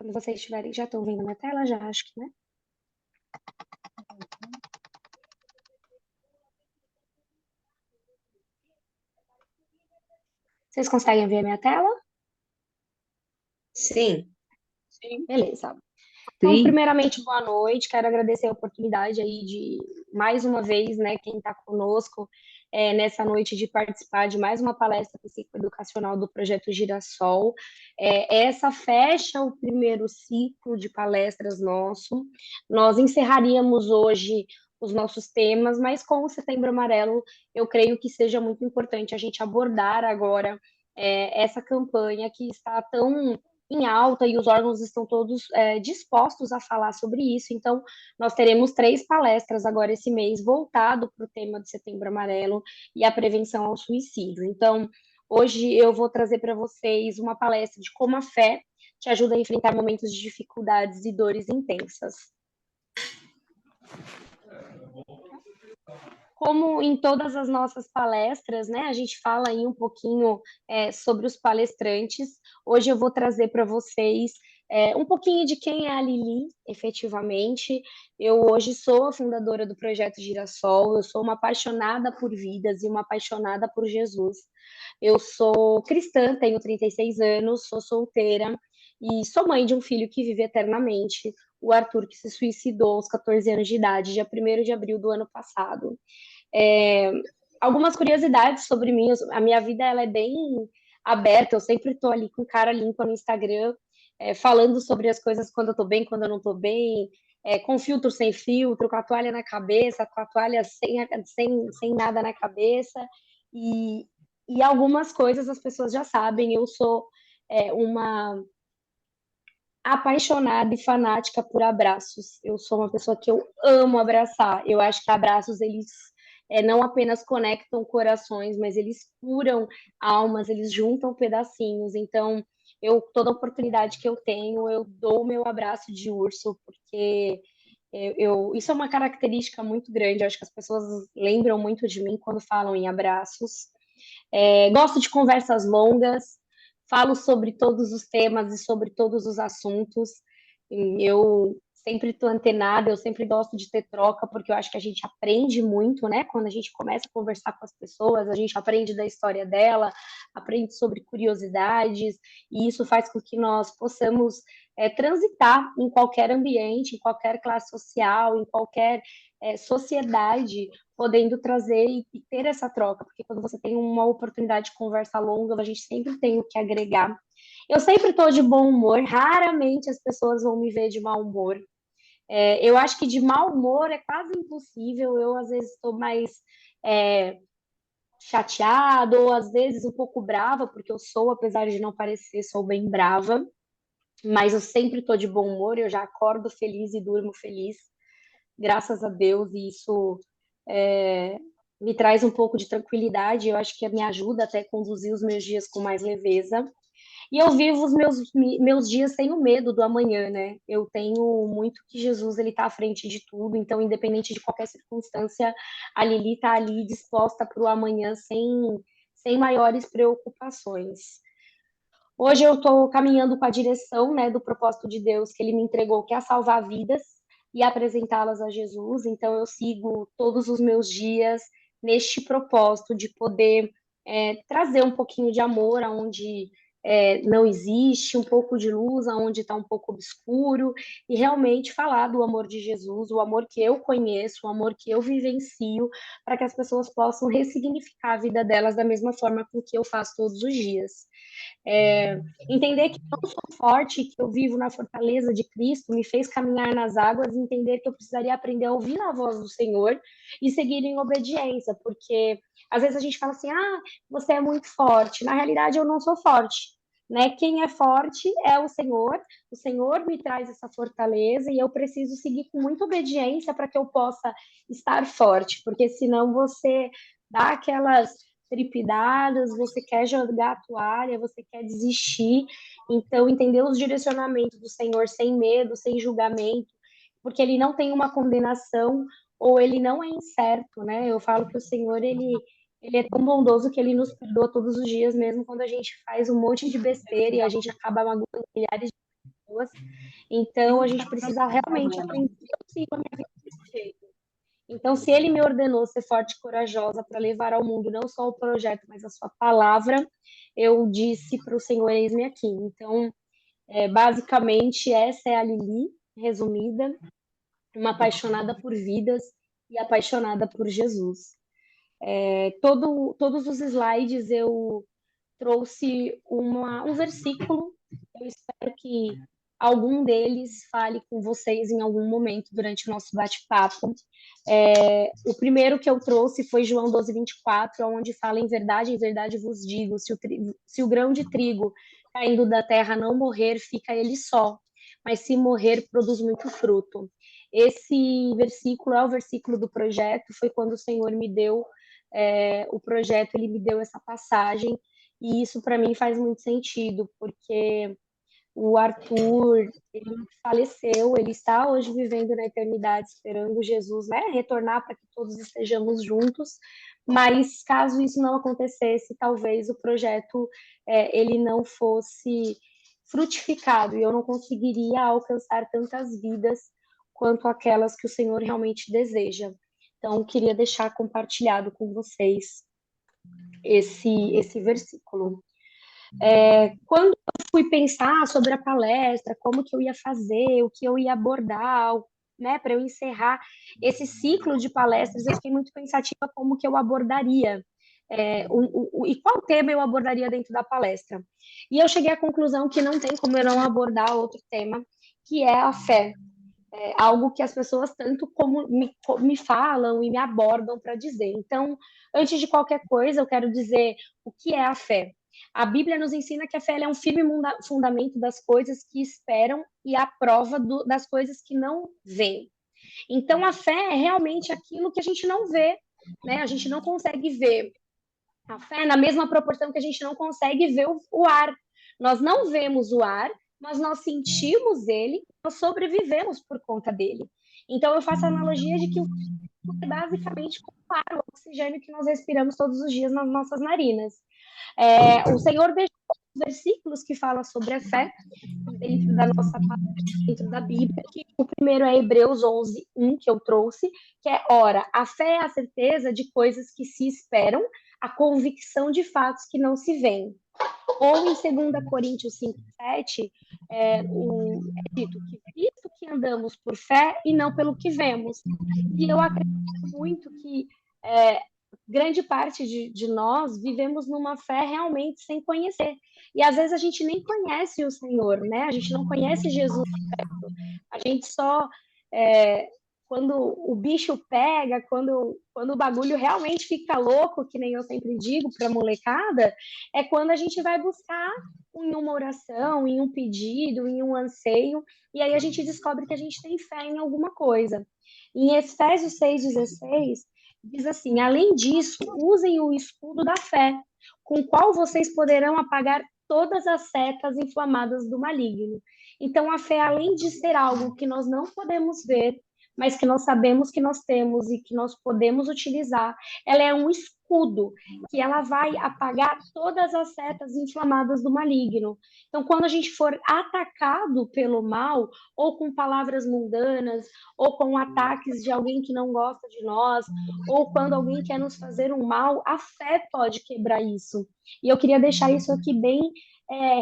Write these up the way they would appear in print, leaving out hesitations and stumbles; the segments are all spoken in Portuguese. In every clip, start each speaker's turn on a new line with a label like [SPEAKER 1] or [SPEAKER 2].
[SPEAKER 1] Quando vocês estiverem, já estão vendo a minha tela? Já acho que, né? Vocês conseguem ver a minha tela?
[SPEAKER 2] Sim,
[SPEAKER 1] Beleza. Então,
[SPEAKER 2] sim.
[SPEAKER 1] primeiramente, boa noite. Quero agradecer a oportunidade aí de, mais uma vez, né, quem está conosco nessa noite de participar de mais uma palestra psicoeducacional do Projeto Girassol. Essa fecha o primeiro ciclo de palestras nosso. Nós encerraríamos hoje os nossos temas, mas com o Setembro Amarelo, eu creio que seja muito importante a gente abordar agora essa campanha que está tão em alta e os órgãos estão todos dispostos a falar sobre isso. Então, nós teremos 3 palestras agora esse mês voltado para o tema do Setembro Amarelo e a prevenção ao suicídio. Então, hoje eu vou trazer para vocês uma palestra de como a fé te ajuda a enfrentar momentos de dificuldades e dores intensas. Como em todas as nossas palestras, né, a gente fala aí um pouquinho sobre os palestrantes. Hoje eu vou trazer para vocês um pouquinho de quem é a Lili, efetivamente. Eu hoje sou a fundadora do Projeto Girassol, eu sou uma apaixonada por vidas e uma apaixonada por Jesus. Eu sou cristã, tenho 36 anos, sou solteira e sou mãe de um filho que vive eternamente, o Arthur, que se suicidou aos 14 anos de idade, dia 1º de abril do ano passado. É, algumas curiosidades sobre mim. A minha vida ela é bem aberta, eu sempre estou ali com cara limpa no Instagram, falando sobre as coisas quando eu estou bem, quando eu não estou bem, com filtro, sem filtro, com a toalha na cabeça, com a toalha sem nada na cabeça, e, e algumas coisas as pessoas já sabem, eu sou uma apaixonada e fanática por abraços. Eu sou uma pessoa que eu amo abraçar. Eu acho que abraços, eles não apenas conectam corações, mas eles curam almas, eles juntam pedacinhos. Então, toda oportunidade que eu tenho, eu dou o meu abraço de urso, porque isso é uma característica muito grande. Eu acho que as pessoas lembram muito de mim quando falam em abraços. Gosto de conversas longas, falo sobre todos os temas e sobre todos os assuntos. E eu sempre estou antenada, eu sempre gosto de ter troca, porque eu acho que a gente aprende muito, né? Quando a gente começa a conversar com as pessoas, a gente aprende da história dela, aprende sobre curiosidades, e isso faz com que nós possamos transitar em qualquer ambiente, em qualquer classe social, em qualquer sociedade, podendo trazer e ter essa troca, porque quando você tem uma oportunidade de conversa longa, a gente sempre tem o que agregar. Eu sempre estou de bom humor, raramente as pessoas vão me ver de mau humor. Eu acho que de mau humor é quase impossível, eu às vezes estou mais chateada, ou às vezes um pouco brava, porque eu sou, apesar de não parecer, sou bem brava, mas eu sempre estou de bom humor, eu já acordo feliz e durmo feliz, graças a Deus, e isso é, me traz um pouco de tranquilidade, eu acho que me ajuda até a conduzir os meus dias com mais leveza. E eu vivo os meus dias sem o medo do amanhã, né? Eu tenho muito que Jesus ele está à frente de tudo, então, independente de qualquer circunstância, a Lili está ali disposta para o amanhã sem maiores preocupações. Hoje eu estou caminhando com a direção, né, do propósito de Deus que Ele me entregou, que é salvar vidas e apresentá-las a Jesus. Então eu sigo todos os meus dias neste propósito de poder trazer um pouquinho de amor aonde não existe, um pouco de luz aonde está um pouco obscuro, e realmente falar do amor de Jesus, o amor que eu conheço, o amor que eu vivencio, para que as pessoas possam ressignificar a vida delas da mesma forma com que eu faço todos os dias. Entender que eu não sou forte, que eu vivo na fortaleza de Cristo, me fez caminhar nas águas, e entender que eu precisaria aprender a ouvir a voz do Senhor e seguir em obediência, porque às vezes a gente fala assim, você é muito forte. Na realidade, eu não sou forte. Né? Quem é forte é o Senhor me traz essa fortaleza e eu preciso seguir com muita obediência para que eu possa estar forte, porque senão você dá aquelas tripidadas, você quer jogar a toalha, você quer desistir. Então, entender os direcionamentos do Senhor sem medo, sem julgamento, porque ele não tem uma condenação ou ele não é incerto, né? Eu falo que o Senhor, ele é tão bondoso que ele nos perdoa todos os dias, mesmo quando a gente faz um monte de besteira e a gente acaba magoando milhares de pessoas. Então, a gente precisa realmente aprender o ciclo na minha vida desse jeito. Então, se ele me ordenou ser forte e corajosa para levar ao mundo não só o projeto, mas a sua palavra, eu disse para o Senhor, eis-me aqui. Então, basicamente, essa é a Lili, resumida, uma apaixonada por vidas e apaixonada por Jesus. Todos os slides eu trouxe um versículo. Eu espero que algum deles fale com vocês em algum momento durante o nosso bate-papo. O primeiro que eu trouxe foi João 12:24, onde fala: em verdade vos digo, se o grão de trigo caindo da terra não morrer, fica ele só, mas se morrer, produz muito fruto. Esse versículo é o versículo do projeto, foi quando o Senhor me deu o projeto, ele me deu essa passagem, e isso para mim faz muito sentido, porque o Arthur, ele faleceu, ele está hoje vivendo na eternidade, esperando Jesus, né, retornar para que todos estejamos juntos, mas caso isso não acontecesse, talvez o projeto ele não fosse frutificado, e eu não conseguiria alcançar tantas vidas quanto aquelas que o Senhor realmente deseja. Então, queria deixar compartilhado com vocês esse versículo. Quando eu fui pensar sobre a palestra, como que eu ia fazer, o que eu ia abordar, né, para eu encerrar esse ciclo de palestras, eu fiquei muito pensativa como que eu abordaria, e qual tema eu abordaria dentro da palestra. E eu cheguei à conclusão que não tem como eu não abordar outro tema, que é a fé. Algo que as pessoas tanto como me falam e me abordam para dizer. Então, antes de qualquer coisa, eu quero dizer o que é a fé. A Bíblia nos ensina que a fé é um firme fundamento das coisas que esperam e a prova das coisas que não veem. Então, a fé é realmente aquilo que a gente não vê, né? A gente não consegue ver a fé na mesma proporção que a gente não consegue ver o ar. Nós não vemos o ar, mas nós sentimos ele, nós sobrevivemos por conta dele. Então, eu faço a analogia de que o é basicamente como o ar, o oxigênio que nós respiramos todos os dias nas nossas narinas. O Senhor deixou versículos que falam sobre a fé dentro da nossa dentro da Bíblia, que o primeiro é Hebreus 11:1, que eu trouxe, que é: ora, a fé é a certeza de coisas que se esperam, a convicção de fatos que não se veem. Ou em 2 Coríntios 5:7, é dito que visto que andamos por fé e não pelo que vemos. E eu acredito muito que grande parte de nós vivemos numa fé realmente sem conhecer. E às vezes a gente nem conhece o Senhor, né? A gente não conhece Jesus. A gente só, quando o bicho pega, quando o bagulho realmente fica louco, que nem eu sempre digo para a molecada, é quando a gente vai buscar em uma oração, em um pedido, em um anseio, e aí a gente descobre que a gente tem fé em alguma coisa. Em Efésios 6:16, diz assim: além disso, usem o escudo da fé, com o qual vocês poderão apagar todas as setas inflamadas do maligno. Então, a fé, além de ser algo que nós não podemos ver, mas que nós sabemos que nós temos e que nós podemos utilizar, ela é um escudo que ela vai apagar todas as setas inflamadas do maligno. Então, quando a gente for atacado pelo mal, ou com palavras mundanas, ou com ataques de alguém que não gosta de nós, ou quando alguém quer nos fazer um mal, a fé pode quebrar isso. E eu queria deixar isso aqui bem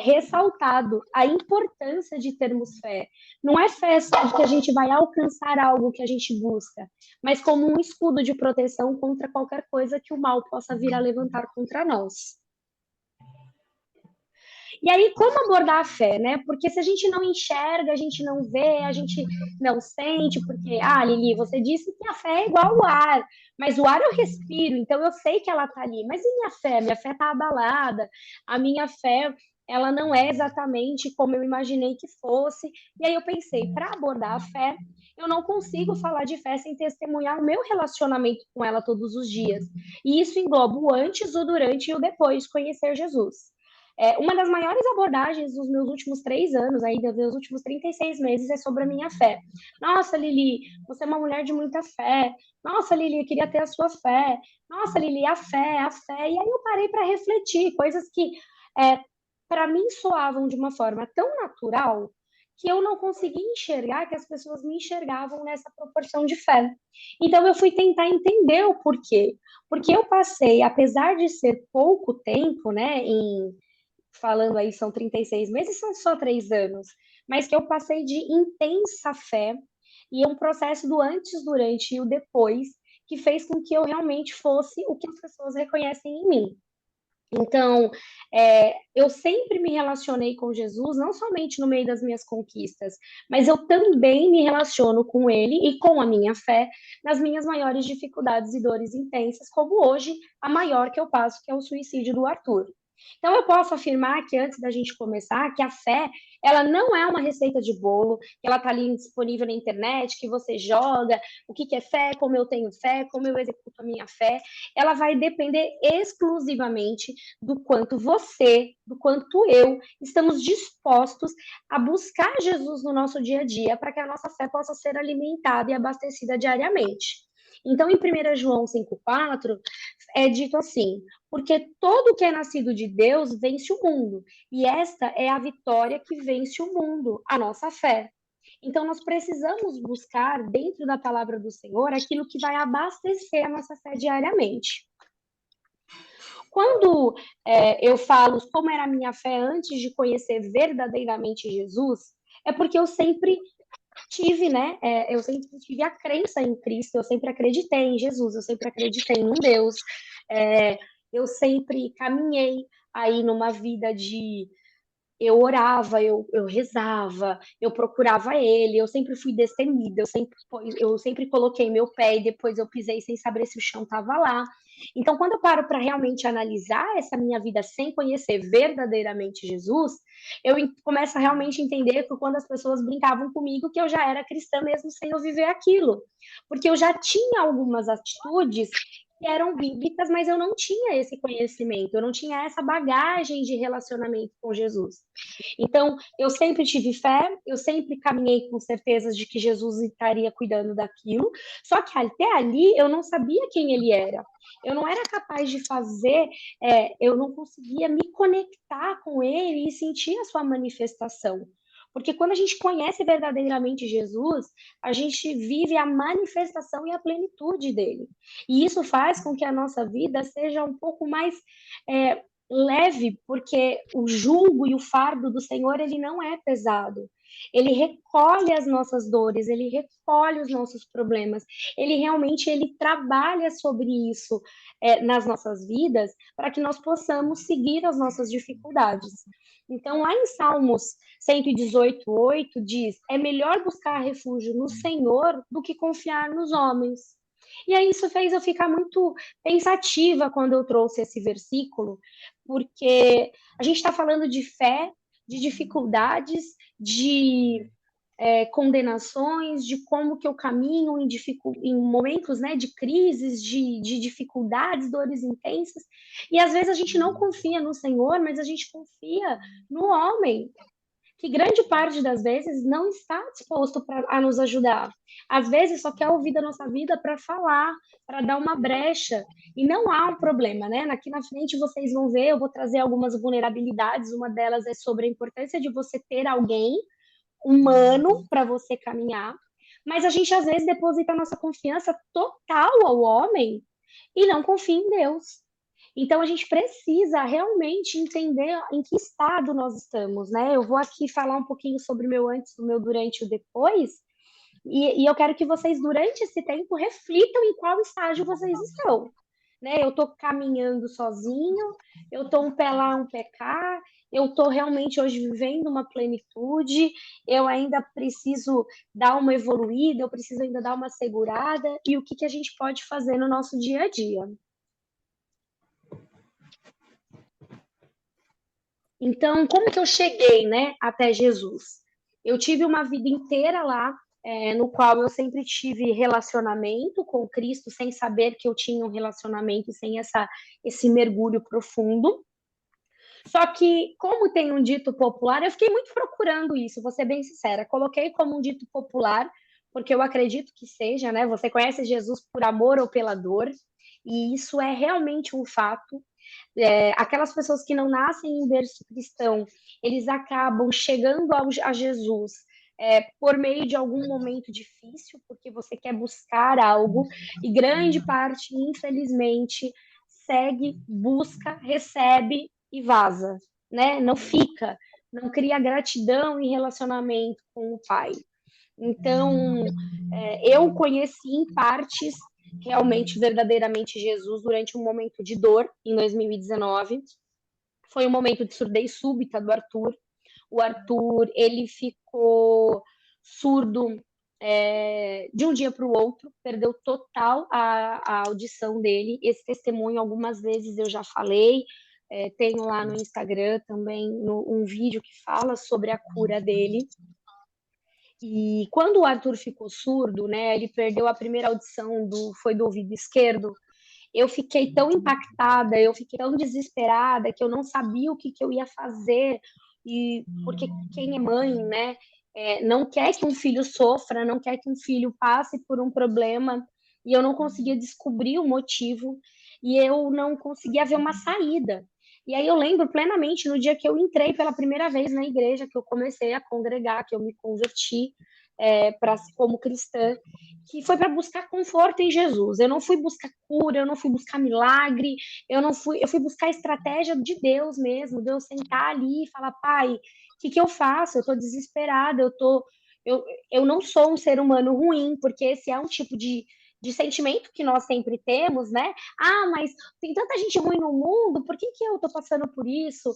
[SPEAKER 1] ressaltado, a importância de termos fé. Não é fé só de que a gente vai alcançar algo que a gente busca, mas como um escudo de proteção contra qualquer coisa que o mal possa vir a levantar contra nós. E aí, como abordar a fé, né? Porque se a gente não enxerga, a gente não vê, a gente não sente, porque, Lili, você disse que a fé é igual ao ar, mas o ar eu respiro, então eu sei que ela tá ali. Mas e minha fé? Minha fé tá abalada, a minha fé, ela não é exatamente como eu imaginei que fosse. E aí eu pensei, para abordar a fé, eu não consigo falar de fé sem testemunhar o meu relacionamento com ela todos os dias. E isso engloba o antes, o durante e o depois de conhecer Jesus. Uma das maiores abordagens dos meus últimos 3 anos, aí, dos meus últimos 36 meses, é sobre a minha fé. Nossa, Lili, você é uma mulher de muita fé. Nossa, Lili, eu queria ter a sua fé. Nossa, Lili, a fé, a fé. E aí eu parei para refletir, coisas que para mim soavam de uma forma tão natural que eu não conseguia enxergar que as pessoas me enxergavam nessa proporção de fé. Então eu fui tentar entender o porquê. Porque eu passei, apesar de ser pouco tempo, né, falando aí são 36 meses, são só 3 anos, mas que eu passei de intensa fé e um processo do antes, durante e o depois, que fez com que eu realmente fosse o que as pessoas reconhecem em mim. Então, eu sempre me relacionei com Jesus, não somente no meio das minhas conquistas, mas eu também me relaciono com Ele e com a minha fé nas minhas maiores dificuldades e dores intensas, como hoje a maior que eu passo, que é o suicídio do Arthur. Então, eu posso afirmar que antes da gente começar, que a fé, ela não é uma receita de bolo, que ela está ali disponível na internet, que você joga, o que é fé, como eu tenho fé, como eu executo a minha fé. Ela vai depender exclusivamente do quanto você, do quanto eu, estamos dispostos a buscar Jesus no nosso dia a dia para que a nossa fé possa ser alimentada e abastecida diariamente. Então, em 1 João 5,4, é dito assim: porque todo que é nascido de Deus vence o mundo, e esta é a vitória que vence o mundo, a nossa fé. Então, nós precisamos buscar dentro da palavra do Senhor aquilo que vai abastecer a nossa fé diariamente. Quando eu falo como era a minha fé antes de conhecer verdadeiramente Jesus, é porque eu sempre tive, né? Eu sempre tive a crença em Cristo, eu sempre acreditei em Jesus, eu sempre acreditei em um Deus, eu sempre caminhei aí numa vida de eu orava, eu rezava, eu procurava ele, eu sempre fui destemida, eu sempre coloquei meu pé e depois eu pisei sem saber se o chão estava lá. Então, quando eu paro para realmente analisar essa minha vida sem conhecer verdadeiramente Jesus, eu começo a realmente entender que quando as pessoas brincavam comigo que eu já era cristã mesmo sem eu viver aquilo. Porque eu já tinha algumas atitudes que eram bíblicas, mas eu não tinha esse conhecimento, eu não tinha essa bagagem de relacionamento com Jesus. Então, eu sempre tive fé, eu sempre caminhei com certeza de que Jesus estaria cuidando daquilo, só que até ali eu não sabia quem ele era. Eu não era capaz de fazer, eu não conseguia me conectar com ele e sentir a sua manifestação. Porque quando a gente conhece verdadeiramente Jesus, a gente vive a manifestação e a plenitude dele. E isso faz com que a nossa vida seja um pouco mais leve, porque o jugo e o fardo do Senhor, ele não é pesado. Ele recolhe as nossas dores, ele recolhe os nossos problemas, ele realmente ele trabalha sobre isso nas nossas vidas para que nós possamos seguir as nossas dificuldades. Então, lá em Salmos 118:8 diz: é melhor buscar refúgio no Senhor do que confiar nos homens. E aí isso fez eu ficar muito pensativa quando eu trouxe esse versículo, porque a gente está falando de fé, de dificuldades, de condenações, de como que eu caminho em momentos, né, de crises, de dificuldades, dores intensas, e às vezes a gente não confia no Senhor, mas a gente confia no homem, que grande parte das vezes não está disposto a nos ajudar. Às vezes só quer ouvir da nossa vida para falar, para dar uma brecha. E não há um problema, né? Aqui na frente vocês vão ver, eu vou trazer algumas vulnerabilidades. Uma delas é sobre a importância de você ter alguém humano para você caminhar. Mas a gente às vezes deposita a nossa confiança total ao homem e não confia em Deus. Então a gente precisa realmente entender em que estado nós estamos, né? Eu vou aqui falar um pouquinho sobre o meu antes, o meu durante e o depois, e eu quero que vocês, durante esse tempo, reflitam em qual estágio vocês estão. Né? Eu estou caminhando sozinho, eu estou um pé lá, um pé cá, eu estou realmente hoje vivendo uma plenitude, eu ainda preciso dar uma evoluída, eu preciso ainda dar uma segurada, e o que, que a gente pode fazer no nosso dia a dia. Então, como que eu cheguei, né, até Jesus? Eu tive uma vida inteira lá, no qual eu sempre tive relacionamento com Cristo, sem saber que eu tinha um relacionamento, sem esse mergulho profundo. Só que, como tem um dito popular, eu fiquei muito procurando isso, vou ser bem sincera. Coloquei como um dito popular, porque eu acredito que seja, né? Você conhece Jesus por amor ou pela dor, e isso é realmente um fato. Aquelas pessoas que não nascem em berço cristão, eles acabam chegando a Jesus por meio de algum momento difícil, porque você quer buscar algo, e grande parte, infelizmente, segue, busca, recebe e vaza, né? Não fica, não cria gratidão em relacionamento com o Pai. Então, eu conheci em partes realmente, verdadeiramente Jesus durante um momento de dor em 2019. Foi um momento de surdez súbita do Arthur. O Arthur, ele ficou surdo de um dia para o outro, perdeu total a audição dele. Esse testemunho, algumas vezes eu já falei, tenho lá no Instagram também um vídeo que fala sobre a cura dele. E quando o Arthur ficou surdo, né, ele perdeu a primeira audição, foi do ouvido esquerdo. Eu fiquei tão impactada, eu fiquei tão desesperada que eu não sabia o que eu ia fazer. E porque quem é mãe, né, não quer que um filho sofra, não quer que um filho passe por um problema, e eu não conseguia descobrir o motivo, e eu não conseguia ver uma saída. E aí eu lembro plenamente no dia que eu entrei pela primeira vez na igreja, que eu comecei a congregar, que eu me converti como cristã, que foi para buscar conforto em Jesus. Eu não fui buscar cura, eu não fui buscar milagre, eu fui buscar estratégia de Deus mesmo, de eu sentar ali e falar, pai, o que eu faço? Eu estou desesperada, eu não sou um ser humano ruim, porque esse é um tipo de sentimento que nós sempre temos, né? Ah, mas tem tanta gente ruim no mundo, por que eu estou passando por isso?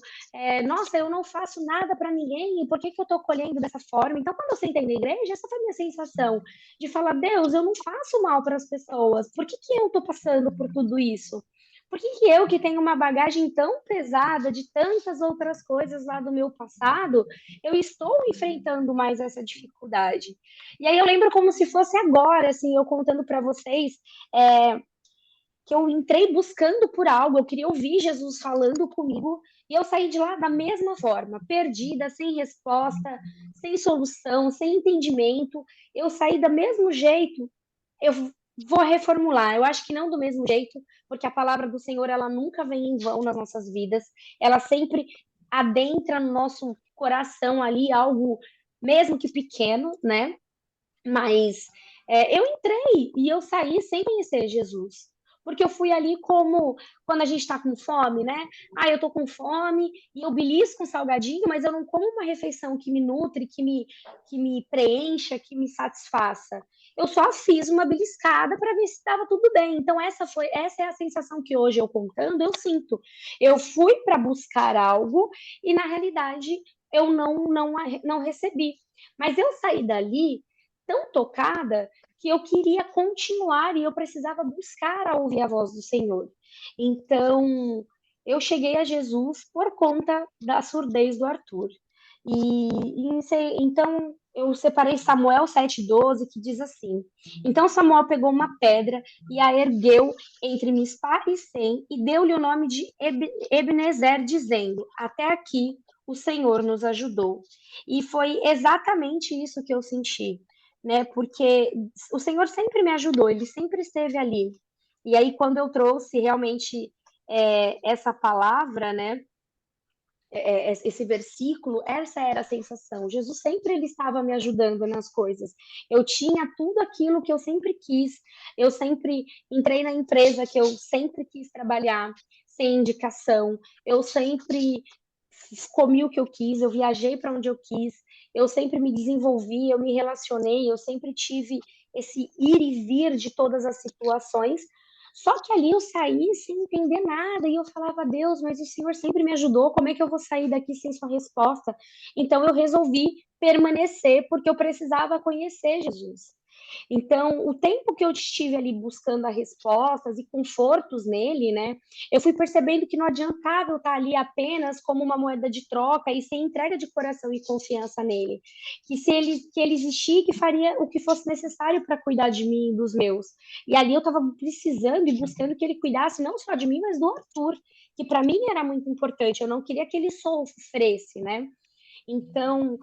[SPEAKER 1] Nossa, eu não faço nada para ninguém, por que eu estou colhendo dessa forma? Então, quando eu sentei na igreja, essa foi a minha sensação, de falar, Deus, eu não faço mal para as pessoas, por que eu estou passando por tudo isso? Por que eu, que tenho uma bagagem tão pesada de tantas outras coisas lá do meu passado, eu estou enfrentando mais essa dificuldade? E aí eu lembro como se fosse agora, assim, eu contando para vocês, que eu entrei buscando por algo, eu queria ouvir Jesus falando comigo, e eu saí de lá da mesma forma, perdida, sem resposta, sem solução, sem entendimento. Eu saí do mesmo jeito. Eu vou reformular. Eu acho que não do mesmo jeito, porque a palavra do Senhor, ela nunca vem em vão nas nossas vidas. Ela sempre adentra no nosso coração ali algo, mesmo que pequeno, né? Mas eu entrei e eu saí sem conhecer Jesus. Porque eu fui ali como quando a gente está com fome, né? Ah, eu tô com fome e eu belisco um salgadinho, mas eu não como uma refeição que me nutre, que me preencha, que me satisfaça. Eu só fiz uma beliscada para ver se estava tudo bem. Então, essa é a sensação que hoje eu contando, eu sinto. Eu fui para buscar algo e, na realidade, eu não recebi. Mas eu saí dali tão tocada que eu queria continuar e eu precisava buscar a ouvir a voz do Senhor. Então, eu cheguei a Jesus por conta da surdez do Arthur. Então, eu separei Samuel 7,12, que diz assim: Então Samuel pegou uma pedra e a ergueu entre Mispá e Sem e deu-lhe o nome de Ebenezer, dizendo: Até aqui o Senhor nos ajudou. E foi exatamente isso que eu senti, né? Porque o Senhor sempre me ajudou, ele sempre esteve ali. E aí, quando eu trouxe realmente essa palavra, né? Esse versículo, essa era a sensação. Jesus sempre ele estava me ajudando nas coisas. Eu tinha tudo aquilo que eu sempre quis. Eu sempre entrei na empresa que eu sempre quis trabalhar, sem indicação. Eu sempre comi o que eu quis, eu viajei para onde eu quis, eu sempre me desenvolvi, eu me relacionei, eu sempre tive esse ir e vir de todas as situações. Só que ali eu saí sem entender nada e eu falava, Deus, mas o Senhor sempre me ajudou, como é que eu vou sair daqui sem sua resposta? Então eu resolvi permanecer porque eu precisava conhecer Jesus. Então, o tempo que eu estive ali buscando as respostas e confortos nele, né, eu fui percebendo que não adiantava eu estar ali apenas como uma moeda de troca e sem entrega de coração e confiança nele. Que ele existia, que faria o que fosse necessário para cuidar de mim e dos meus. E ali eu estava precisando e buscando que ele cuidasse não só de mim, mas do Arthur, que para mim era muito importante. Eu não queria que ele sofresse, né? Então,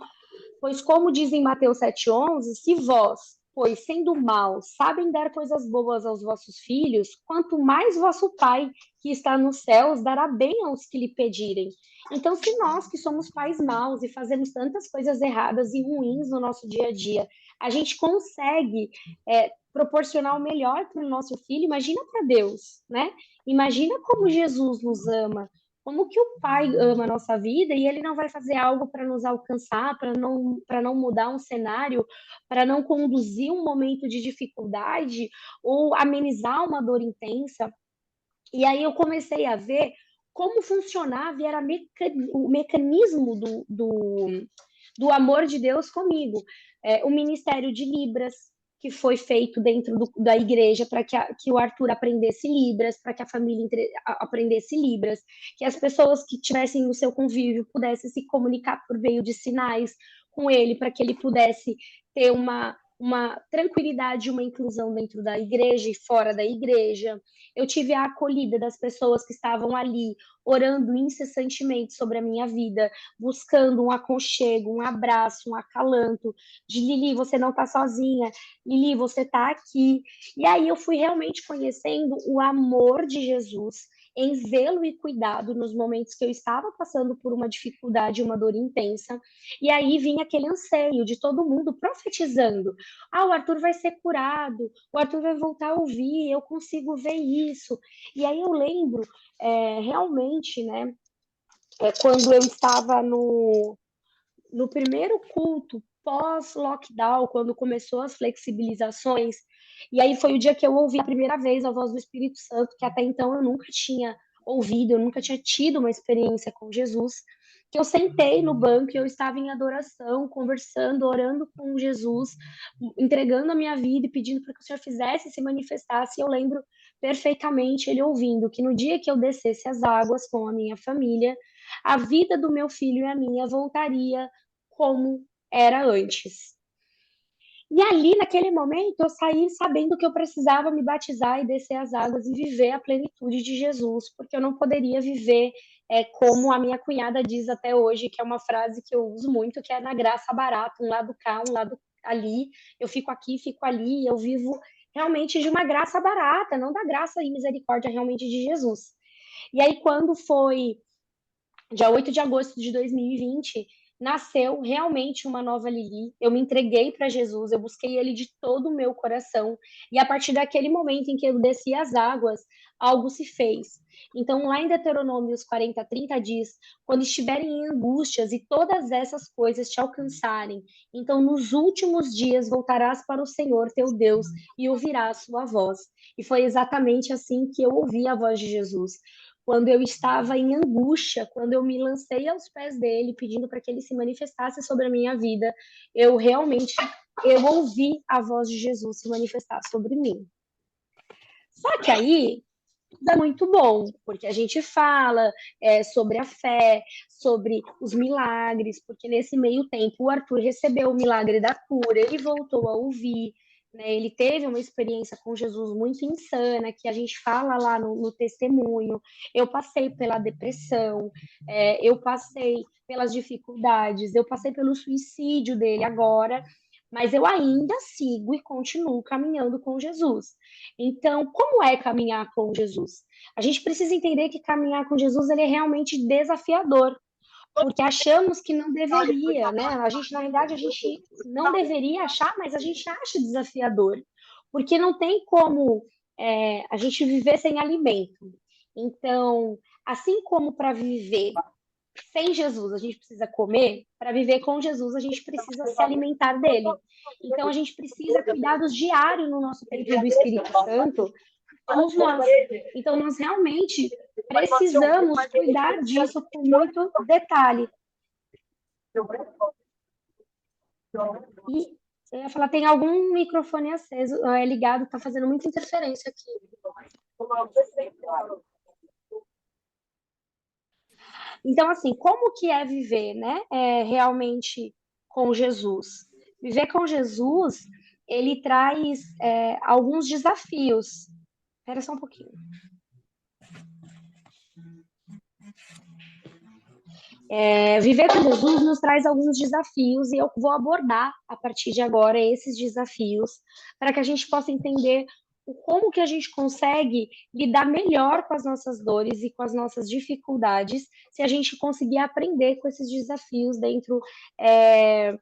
[SPEAKER 1] pois como diz em Mateus 7,11, se vós, pois, sendo maus, sabem dar coisas boas aos vossos filhos, quanto mais vosso Pai, que está nos céus, dará bem aos que lhe pedirem. Então, se nós que somos pais maus e fazemos tantas coisas erradas e ruins no nosso dia a dia, a gente consegue proporcionar o melhor para o nosso filho, imagina para Deus, né? Imagina como Jesus nos ama, como que o Pai ama a nossa vida e ele não vai fazer algo para nos alcançar, para não mudar um cenário, para não conduzir um momento de dificuldade ou amenizar uma dor intensa. E aí eu comecei a ver como funcionava e era o mecanismo do amor de Deus comigo. O Ministério de Libras, que foi feito dentro da igreja para que o Arthur aprendesse Libras, para que a família aprendesse Libras, que as pessoas que tivessem no seu convívio pudessem se comunicar por meio de sinais com ele, para que ele pudesse ter uma tranquilidade, uma inclusão dentro da igreja e fora da igreja. Eu tive a acolhida das pessoas que estavam ali, orando incessantemente sobre a minha vida, buscando um aconchego, um abraço, um acalanto, de Lili, você não está sozinha, Lili, você está aqui. E aí eu fui realmente conhecendo o amor de Jesus em zelo e cuidado nos momentos que eu estava passando por uma dificuldade, uma dor intensa. E aí vinha aquele anseio de todo mundo profetizando: ah, o Arthur vai ser curado, o Arthur vai voltar a ouvir, eu consigo ver isso. E aí eu lembro realmente, né, quando eu estava no primeiro culto pós-lockdown, quando começou as flexibilizações, e aí foi o dia que eu ouvi a primeira vez a voz do Espírito Santo, que até então eu nunca tinha ouvido, eu nunca tinha tido uma experiência com Jesus, que eu sentei no banco e eu estava em adoração, conversando, orando com Jesus, entregando a minha vida e pedindo para que o Senhor fizesse, se manifestasse, e eu lembro perfeitamente ele ouvindo que no dia que eu descesse as águas com a minha família, a vida do meu filho e a minha voltaria como era antes. E ali, naquele momento, eu saí sabendo que eu precisava me batizar e descer as águas e viver a plenitude de Jesus, porque eu não poderia viver como a minha cunhada diz até hoje, que é uma frase que eu uso muito, que é na graça barata, um lado cá, um lado ali, eu fico aqui, fico ali, eu vivo realmente de uma graça barata, não da graça e misericórdia realmente de Jesus. E aí, quando foi dia 8 de agosto de 2020, nasceu realmente uma nova Lili. Eu me entreguei para Jesus, eu busquei ele de todo o meu coração. E a partir daquele momento em que eu desci as águas, algo se fez. Então, lá em Deuteronômios 40:30 diz: quando estiverem em angústias e todas essas coisas te alcançarem, então nos últimos dias voltarás para o Senhor teu Deus e ouvirás sua voz. E foi exatamente assim que eu ouvi a voz de Jesus, quando eu estava em angústia, quando eu me lancei aos pés dele, pedindo para que ele se manifestasse sobre a minha vida, eu realmente ouvi a voz de Jesus se manifestar sobre mim. Só que aí é muito bom, porque a gente fala sobre a fé, sobre os milagres, porque nesse meio tempo o Arthur recebeu o milagre da cura, ele voltou a ouvir, né? Ele teve uma experiência com Jesus muito insana, que a gente fala lá no testemunho. Eu passei pela depressão, eu passei pelas dificuldades, eu passei pelo suicídio dele agora, mas eu ainda sigo e continuo caminhando com Jesus. Então, como é caminhar com Jesus? A gente precisa entender que caminhar com Jesus ele é realmente desafiador, porque achamos que não deveria, né? A gente, na verdade, a gente não deveria achar, mas a gente acha desafiador, porque não tem como a gente viver sem alimento. Então, assim como para viver sem Jesus a gente precisa comer, para viver com Jesus a gente precisa se alimentar dele. Então, a gente precisa cuidados diários no nosso templo do Espírito Santo, somos nós. Então, nós realmente precisamos cuidar disso com muito detalhe. E eu ia falar, tem algum microfone aceso, ligado, está fazendo muita interferência aqui. Então, assim, como que é viver, né, realmente com Jesus? Viver com Jesus, ele traz alguns desafios. Espera só um pouquinho. Viver com Jesus nos traz alguns desafios e eu vou abordar a partir de agora esses desafios para que a gente possa entender como que a gente consegue lidar melhor com as nossas dores e com as nossas dificuldades se a gente conseguir aprender com esses desafios dentro é,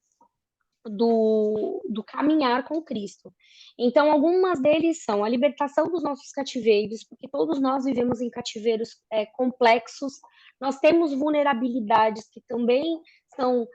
[SPEAKER 1] do caminhar com Cristo. Então, algumas deles são a libertação dos nossos cativeiros, porque todos nós vivemos em cativeiros complexos, nós temos vulnerabilidades que também são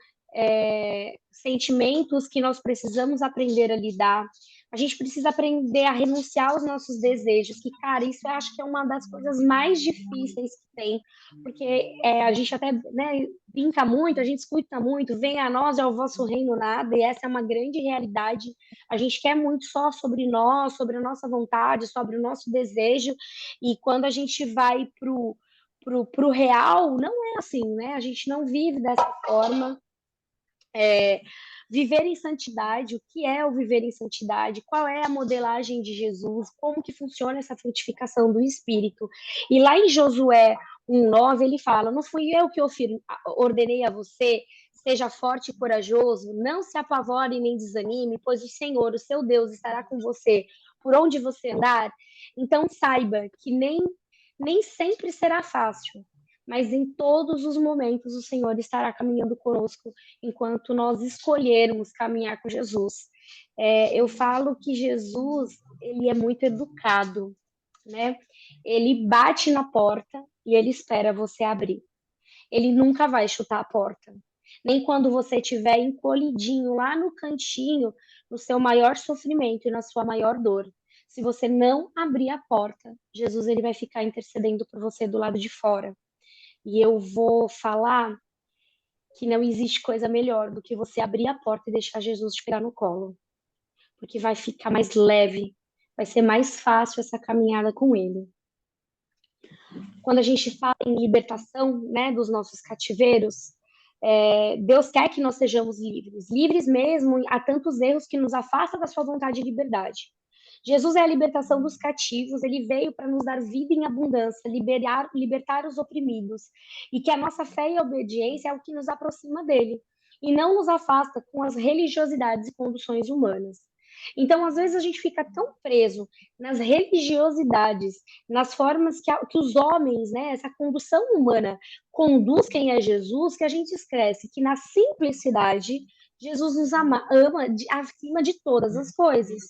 [SPEAKER 1] sentimentos que nós precisamos aprender a lidar. A gente precisa aprender a renunciar aos nossos desejos, que, cara, isso eu acho que é uma das coisas mais difíceis que tem, porque a gente até, né, brinca muito, a gente escuta muito, venha a nós, é o vosso reino nada, e essa é uma grande realidade. A gente quer muito só sobre nós, sobre a nossa vontade, sobre o nosso desejo, e quando a gente vai pro real, não é assim, né? A gente não vive dessa forma. Viver em santidade, o que é o viver em santidade, qual é a modelagem de Jesus, como que funciona essa frutificação do Espírito. E lá em Josué 1:9 ele fala, não fui eu que ordenei a você, seja forte e corajoso, não se apavore nem desanime, pois o Senhor, o seu Deus, estará com você por onde você andar. Então saiba que nem sempre será fácil, mas em todos os momentos o Senhor estará caminhando conosco enquanto nós escolhermos caminhar com Jesus. Eu falo que Jesus, ele é muito educado, né? Ele bate na porta e ele espera você abrir. Ele nunca vai chutar a porta. Nem quando você estiver encolhidinho lá no cantinho, no seu maior sofrimento e na sua maior dor. Se você não abrir a porta, Jesus ele vai ficar intercedendo por você do lado de fora. E eu vou falar que não existe coisa melhor do que você abrir a porta e deixar Jesus te pegar no colo, porque vai ficar mais leve, vai ser mais fácil essa caminhada com Ele. Quando a gente fala em libertação, né, dos nossos cativeiros, Deus quer que nós sejamos livres, livres mesmo. Há tantos erros que nos afastam da sua vontade de liberdade. Jesus é a libertação dos cativos, ele veio para nos dar vida em abundância, libertar os oprimidos, e que a nossa fé e a obediência é o que nos aproxima dele, e não nos afasta com as religiosidades e conduções humanas. Então, às vezes, a gente fica tão preso nas religiosidades, nas formas que os homens, né, essa condução humana, conduz quem é Jesus, que a gente esquece que na simplicidade, Jesus nos ama acima de todas as coisas.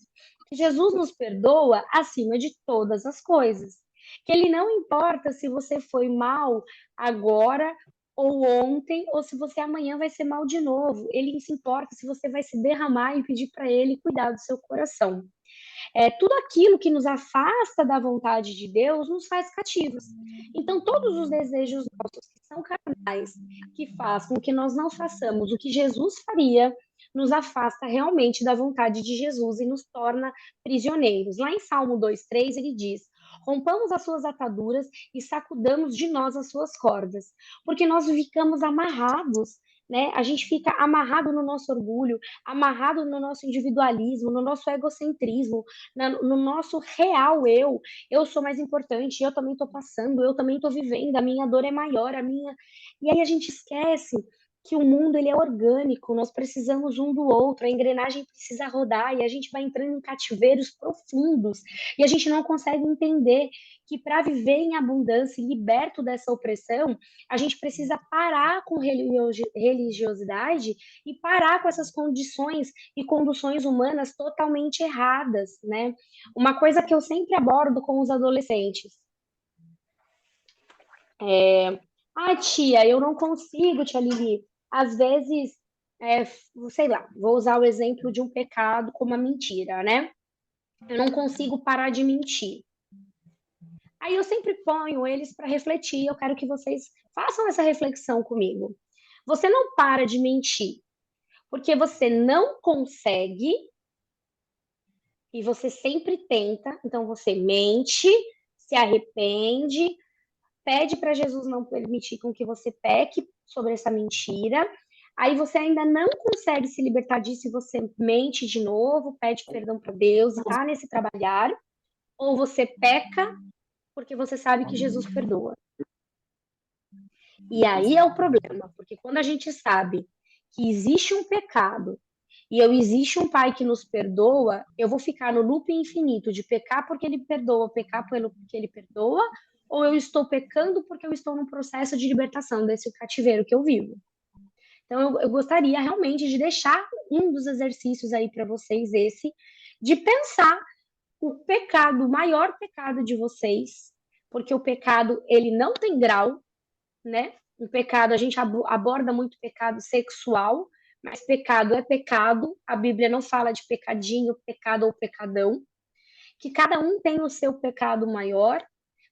[SPEAKER 1] Que Jesus nos perdoa acima de todas as coisas. Que ele não importa se você foi mal agora ou ontem, ou se você amanhã vai ser mal de novo. Ele se importa se você vai se derramar e pedir para ele cuidar do seu coração. Tudo aquilo que nos afasta da vontade de Deus nos faz cativos. Então, todos os desejos nossos que são carnais, que faz com que nós não façamos o que Jesus faria, nos afasta realmente da vontade de Jesus e nos torna prisioneiros. Lá em Salmo 2:3 ele diz: rompamos as suas ataduras e sacudamos de nós as suas cordas, porque nós ficamos amarrados, né? A gente fica amarrado no nosso orgulho, amarrado no nosso individualismo, no nosso egocentrismo, no nosso real eu sou mais importante, eu também estou passando, eu também estou vivendo, a minha dor é maior, a minha. E aí a gente esquece que o mundo ele é orgânico, nós precisamos um do outro, a engrenagem precisa rodar e a gente vai entrando em cativeiros profundos e a gente não consegue entender que para viver em abundância e liberto dessa opressão, a gente precisa parar com religiosidade e parar com essas condições e conduções humanas totalmente erradas, né? Uma coisa que eu sempre abordo com os adolescentes. Tia, eu não consigo, tia Lili. Às vezes, sei lá, vou usar o exemplo de um pecado como a mentira, né? Eu não consigo parar de mentir. Aí eu sempre ponho eles para refletir. Eu quero que vocês façam essa reflexão comigo. Você não para de mentir porque você não consegue e você sempre tenta. Então você mente, se arrepende, pede para Jesus não permitir com que você peque sobre essa mentira. Aí você ainda não consegue se libertar disso e você mente de novo, pede perdão para Deus e está nesse trabalhar. Ou você peca porque você sabe que Jesus perdoa. E aí é o problema, porque quando a gente sabe que existe um pecado e existe um pai que nos perdoa, eu vou ficar no loop infinito de pecar porque ele perdoa, pecar pelo que ele perdoa, ou eu estou pecando porque eu estou num processo de libertação desse cativeiro que eu vivo. Então, eu gostaria realmente de deixar um dos exercícios aí para vocês, de pensar o pecado, o maior pecado de vocês, porque o pecado, ele não tem grau, né? O pecado, a gente aborda muito pecado sexual, mas pecado é pecado, a Bíblia não fala de pecadinho, pecado ou pecadão, que cada um tem o seu pecado maior,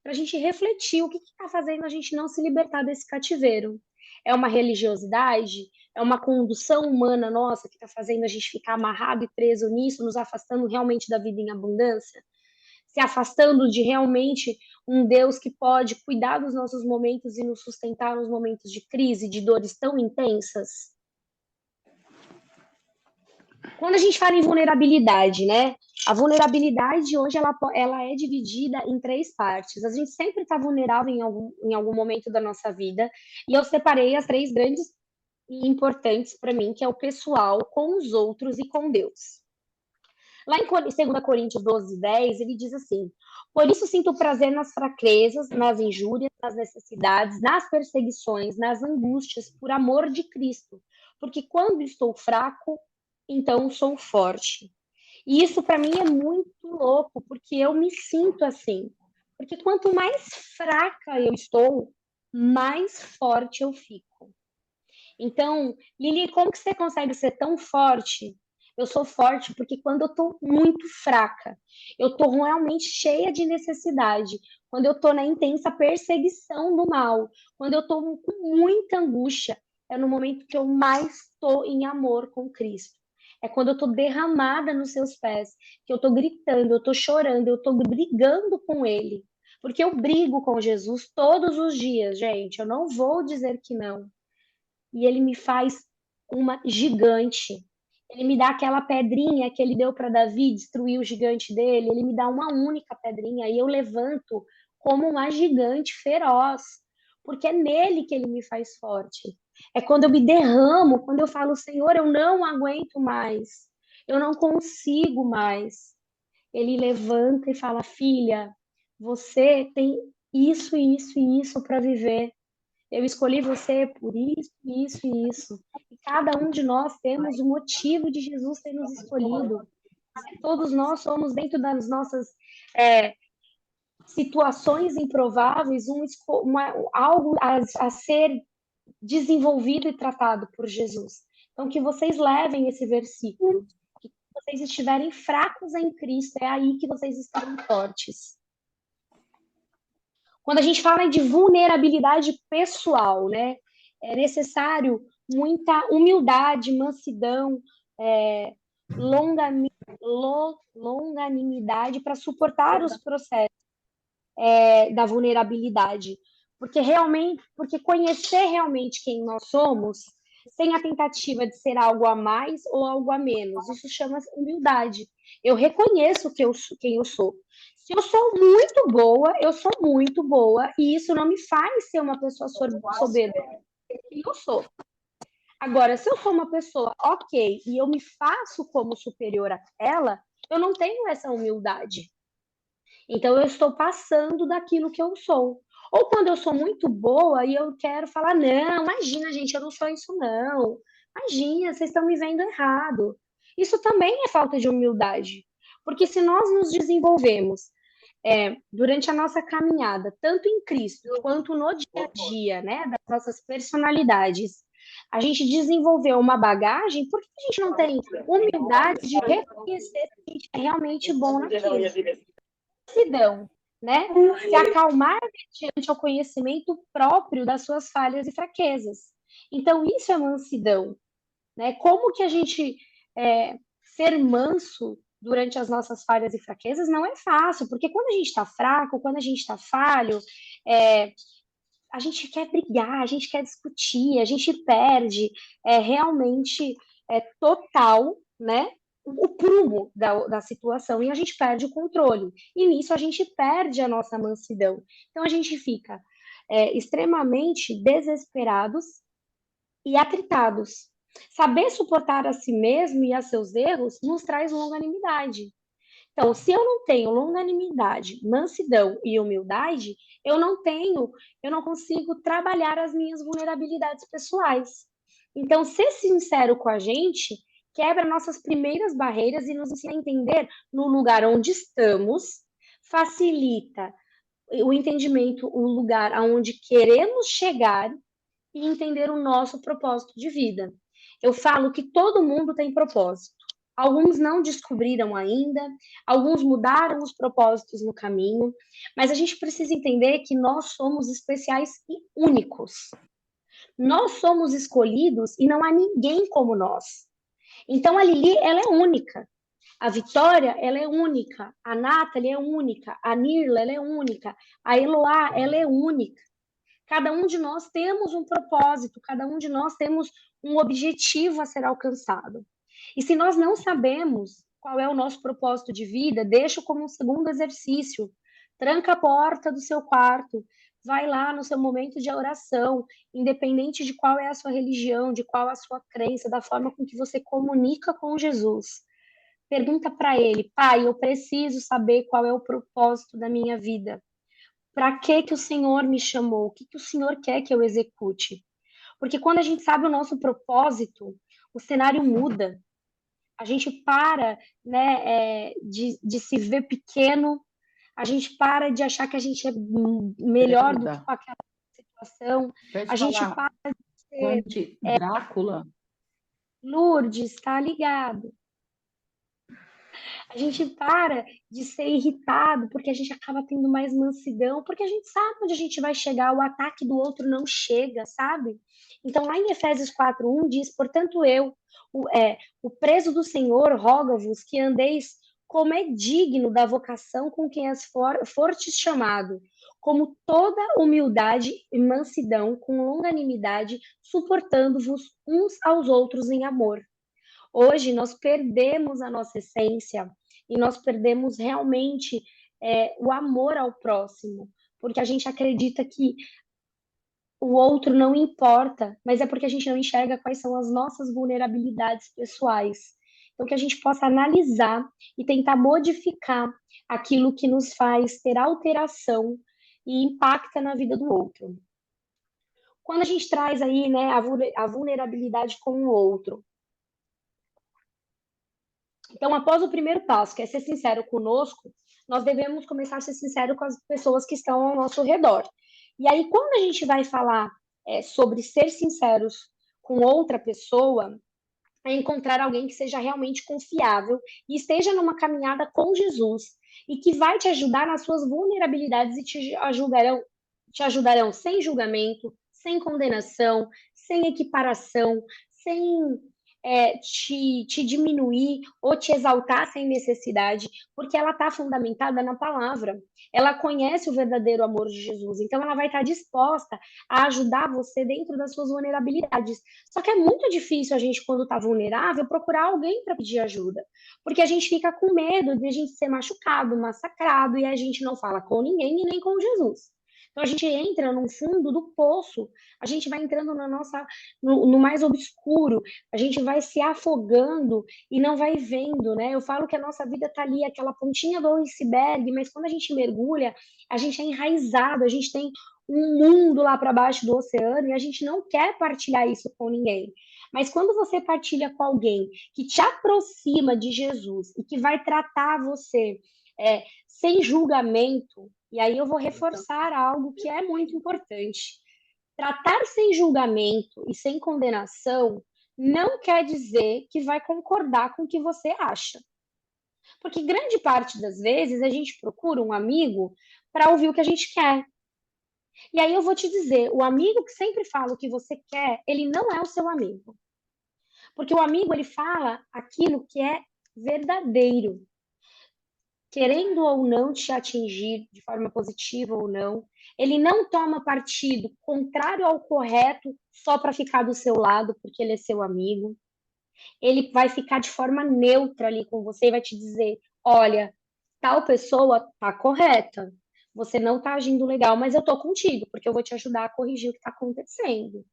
[SPEAKER 1] para a gente refletir o que está fazendo a gente não se libertar desse cativeiro. É uma religiosidade? É uma condução humana nossa que está fazendo a gente ficar amarrado e preso nisso, nos afastando realmente da vida em abundância? Se afastando de realmente um Deus que pode cuidar dos nossos momentos e nos sustentar nos momentos de crise, de dores tão intensas? Quando a gente fala em vulnerabilidade, né? A vulnerabilidade hoje ela é dividida em três partes. A gente sempre está vulnerável em algum momento da nossa vida, e eu separei as três grandes e importantes para mim, que é o pessoal, com os outros e com Deus. Lá em 2 Coríntios 12, 10, ele diz assim: por isso sinto prazer nas fraquezas, nas injúrias, nas necessidades, nas perseguições, nas angústias, por amor de Cristo. Porque quando estou fraco, então sou forte. E isso para mim é muito louco, porque eu me sinto assim. Porque quanto mais fraca eu estou, mais forte eu fico. Então, Lili, como que você consegue ser tão forte? Eu sou forte porque quando eu estou muito fraca, eu estou realmente cheia de necessidade, quando eu estou na intensa perseguição do mal, quando eu estou com muita angústia, é no momento que eu mais estou em amor com Cristo. É quando eu estou derramada nos seus pés, que eu estou gritando, eu estou chorando, eu estou brigando com Ele. Porque eu brigo com Jesus todos os dias, gente. Eu não vou dizer que não. E ele me faz uma gigante. Ele me dá aquela pedrinha que ele deu para Davi destruir o gigante dele, ele me dá uma única pedrinha e eu levanto como uma gigante feroz, porque é nele que ele me faz forte. É quando eu me derramo, quando eu falo, Senhor, eu não aguento mais, eu não consigo mais. Ele levanta e fala, filha, você tem isso, isso e isso para viver. Eu escolhi você por isso, isso e isso. E cada um de nós temos o motivo de Jesus ter nos escolhido. Todos nós somos, dentro das nossas situações improváveis, algo a ser desenvolvido e tratado por Jesus. Então, que vocês levem esse versículo. Que vocês estiverem fracos em Cristo, é aí que vocês estarão fortes. Quando a gente fala de vulnerabilidade pessoal, né, é necessário muita humildade, mansidão, longanimidade para suportar os processos da vulnerabilidade, porque conhecer realmente quem nós somos, sem a tentativa de ser algo a mais ou algo a menos, isso chama-se humildade. Eu reconheço quem eu sou. Se eu sou muito boa, eu sou muito boa, e isso não me faz ser uma pessoa soberba, quem eu sou. Agora, se eu sou uma pessoa ok e eu me faço como superior a ela, eu não tenho essa humildade. Então, eu estou passando daquilo que eu sou. Ou quando eu sou muito boa e eu quero falar, não, imagina, gente, eu não sou isso, não. Imagina, vocês estão me vendo errado. Isso também é falta de humildade. Porque se nós nos desenvolvemos durante a nossa caminhada, tanto em Cristo quanto no dia a dia, né, das nossas personalidades, a gente desenvolveu uma bagagem, por que a gente não tem humildade de reconhecer que a gente é realmente bom naquilo? Mansidão, né? Se acalmar diante ao conhecimento próprio das suas falhas e fraquezas. Então, isso é mansidão, né? Como que a gente ser manso durante as nossas falhas e fraquezas não é fácil, porque quando a gente está fraco, quando a gente está falho, a gente quer brigar, a gente quer discutir, a gente perde realmente total, né? O prumo da situação e a gente perde o controle. E nisso a gente perde a nossa mansidão. Então a gente fica extremamente desesperados e atritados. Saber suportar a si mesmo e a seus erros nos traz longanimidade. Então, se eu não tenho longanimidade, mansidão e humildade, eu não consigo trabalhar as minhas vulnerabilidades pessoais. Então, ser sincero com a gente quebra nossas primeiras barreiras e nos ensina a entender no lugar onde estamos, facilita o entendimento, o lugar aonde queremos chegar e entender o nosso propósito de vida. Eu falo que todo mundo tem propósito. Alguns não descobriram ainda, alguns mudaram os propósitos no caminho, mas a gente precisa entender que nós somos especiais e únicos. Nós somos escolhidos e não há ninguém como nós. Então a Lili, ela é única. A Vitória, ela é única. A Nathalie é única. A Nirla, ela é única. A Eloá, ela é única. Cada um de nós temos um propósito, cada um de nós temos um objetivo a ser alcançado. E se nós não sabemos qual é o nosso propósito de vida, deixa como um segundo exercício. Tranca a porta do seu quarto, vai lá no seu momento de oração, independente de qual é a sua religião, de qual é a sua crença, da forma com que você comunica com Jesus. Pergunta para ele: Pai, eu preciso saber qual é o propósito da minha vida. Para que o Senhor me chamou? O que o Senhor quer que eu execute? Porque quando a gente sabe o nosso propósito, o cenário muda. A gente para, né, de se ver pequeno, a gente para de achar que a gente é melhor do que
[SPEAKER 2] Brenda,
[SPEAKER 1] com aquela situação,
[SPEAKER 2] deixa eu
[SPEAKER 1] a
[SPEAKER 2] te
[SPEAKER 1] gente
[SPEAKER 2] falar,
[SPEAKER 1] para de ser
[SPEAKER 2] Conde Drácula,
[SPEAKER 1] Lourdes, está ligado? A gente para de ser irritado porque a gente acaba tendo mais mansidão, porque a gente sabe onde a gente vai chegar, o ataque do outro não chega, sabe? Então, lá em Efésios 4:1 diz: Portanto, o preso do Senhor, roga-vos que andeis como é digno da vocação com quem fortes chamado, como toda humildade e mansidão, com longanimidade, suportando-vos uns aos outros em amor. Hoje nós perdemos a nossa essência e nós perdemos realmente o amor ao próximo, porque a gente acredita que o outro não importa, mas é porque a gente não enxerga quais são as nossas vulnerabilidades pessoais. Então, que a gente possa analisar e tentar modificar aquilo que nos faz ter alteração e impacta na vida do outro. Quando a gente traz aí, né, a vulnerabilidade com o outro, então, após o primeiro passo, que é ser sincero conosco, nós devemos começar a ser sincero com as pessoas que estão ao nosso redor. E aí, quando a gente vai falar sobre ser sinceros com outra pessoa, é encontrar alguém que seja realmente confiável e esteja numa caminhada com Jesus e que vai te ajudar nas suas vulnerabilidades e te ajudarão sem julgamento, sem condenação, sem equiparação, sem te diminuir ou te exaltar sem necessidade, porque ela está fundamentada na palavra. Ela conhece o verdadeiro amor de Jesus, então ela vai estar disposta a ajudar você dentro das suas vulnerabilidades. Só que é muito difícil a gente, quando está vulnerável, procurar alguém para pedir ajuda, porque a gente fica com medo de a gente ser machucado, massacrado, e a gente não fala com ninguém e nem com Jesus. Então a gente entra no fundo do poço, a gente vai entrando no mais obscuro, a gente vai se afogando e não vai vendo, né? Eu falo que a nossa vida tá ali, aquela pontinha do iceberg, mas quando a gente mergulha, a gente é enraizado, a gente tem um mundo lá para baixo do oceano e a gente não quer partilhar isso com ninguém. Mas quando você partilha com alguém que te aproxima de Jesus e que vai tratar você sem julgamento, e aí eu vou reforçar algo que é muito importante. Tratar sem julgamento e sem condenação não quer dizer que vai concordar com o que você acha. Porque grande parte das vezes a gente procura um amigo para ouvir o que a gente quer. E aí eu vou te dizer, o amigo que sempre fala o que você quer, ele não é o seu amigo. Porque o amigo, ele fala aquilo que é verdadeiro, querendo ou não te atingir de forma positiva ou não. Ele não toma partido contrário ao correto só para ficar do seu lado, porque ele é seu amigo. Ele vai ficar de forma neutra ali com você e vai te dizer: olha, tal pessoa tá correta, você não está agindo legal, mas eu estou contigo, porque eu vou te ajudar a corrigir o que está acontecendo.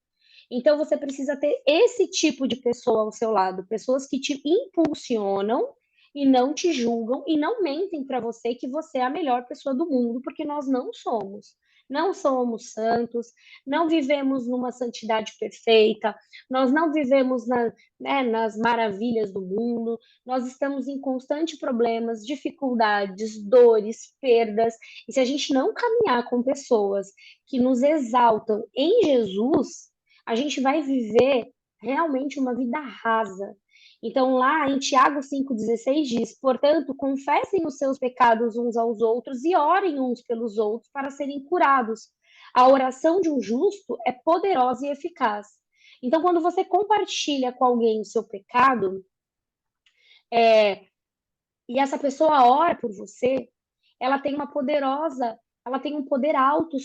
[SPEAKER 1] Então, você precisa ter esse tipo de pessoa ao seu lado, pessoas que te impulsionam e não te julgam e não mentem para você que você é a melhor pessoa do mundo, porque nós não somos. Não somos santos, não vivemos numa santidade perfeita, nós não vivemos nas maravilhas do mundo, nós estamos em constante problemas, dificuldades, dores, perdas, e se a gente não caminhar com pessoas que nos exaltam em Jesus, a gente vai viver realmente uma vida rasa. Então, lá em Tiago 5,16 diz: portanto, confessem os seus pecados uns aos outros e orem uns pelos outros para serem curados. A oração de um justo é poderosa e eficaz. Então, quando você compartilha com alguém o seu pecado, e essa pessoa ora por você, ela tem uma poderosa, ela tem um poder alto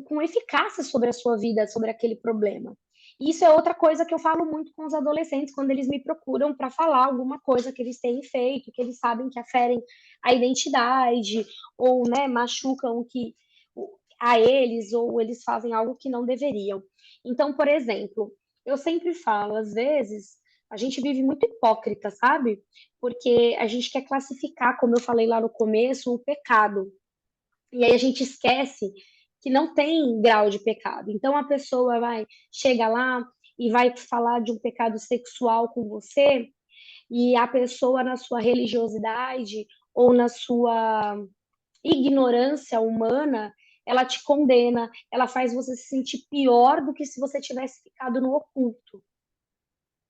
[SPEAKER 1] com eficácia sobre a sua vida, sobre aquele problema. E isso é outra coisa que eu falo muito com os adolescentes quando eles me procuram para falar alguma coisa que eles têm feito, que eles sabem que aferem a identidade ou, né, machucam a eles ou eles fazem algo que não deveriam. Então, por exemplo, eu sempre falo, às vezes a gente vive muito hipócrita, sabe? Porque a gente quer classificar, como eu falei lá no começo, o pecado. E aí a gente esquece que não tem grau de pecado. Então a pessoa chega lá e vai falar de um pecado sexual com você, e a pessoa na sua religiosidade ou na sua ignorância humana, ela te condena, ela faz você se sentir pior do que se você tivesse ficado no oculto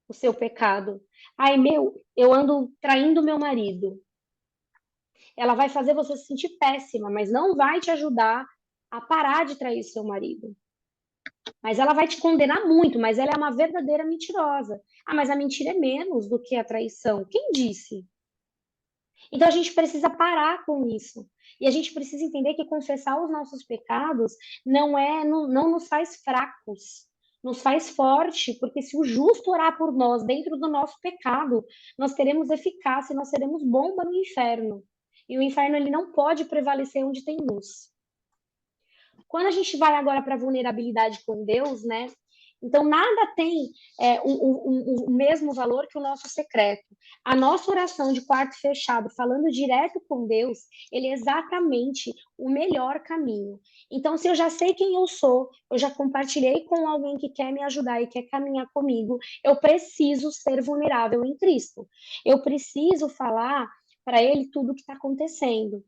[SPEAKER 1] o seu pecado. Ai, eu ando traindo meu marido. Ela vai fazer você se sentir péssima, mas não vai te ajudar a parar de trair seu marido. Mas ela vai te condenar muito, mas ela é uma verdadeira mentirosa. Ah, mas a mentira é menos do que a traição. Quem disse? Então a gente precisa parar com isso. E a gente precisa entender que confessar os nossos pecados não nos faz fracos, nos faz forte, porque se o justo orar por nós dentro do nosso pecado, nós teremos eficácia, nós seremos bomba no inferno. E o inferno ele não pode prevalecer onde tem luz. Quando a gente vai agora para a vulnerabilidade com Deus, né? Então, nada tem o mesmo valor que o nosso secreto. A nossa oração de quarto fechado, falando direto com Deus, ele é exatamente o melhor caminho. Então, se eu já sei quem eu sou, eu já compartilhei com alguém que quer me ajudar e quer caminhar comigo, eu preciso ser vulnerável em Cristo. Eu preciso falar para ele tudo o que está acontecendo.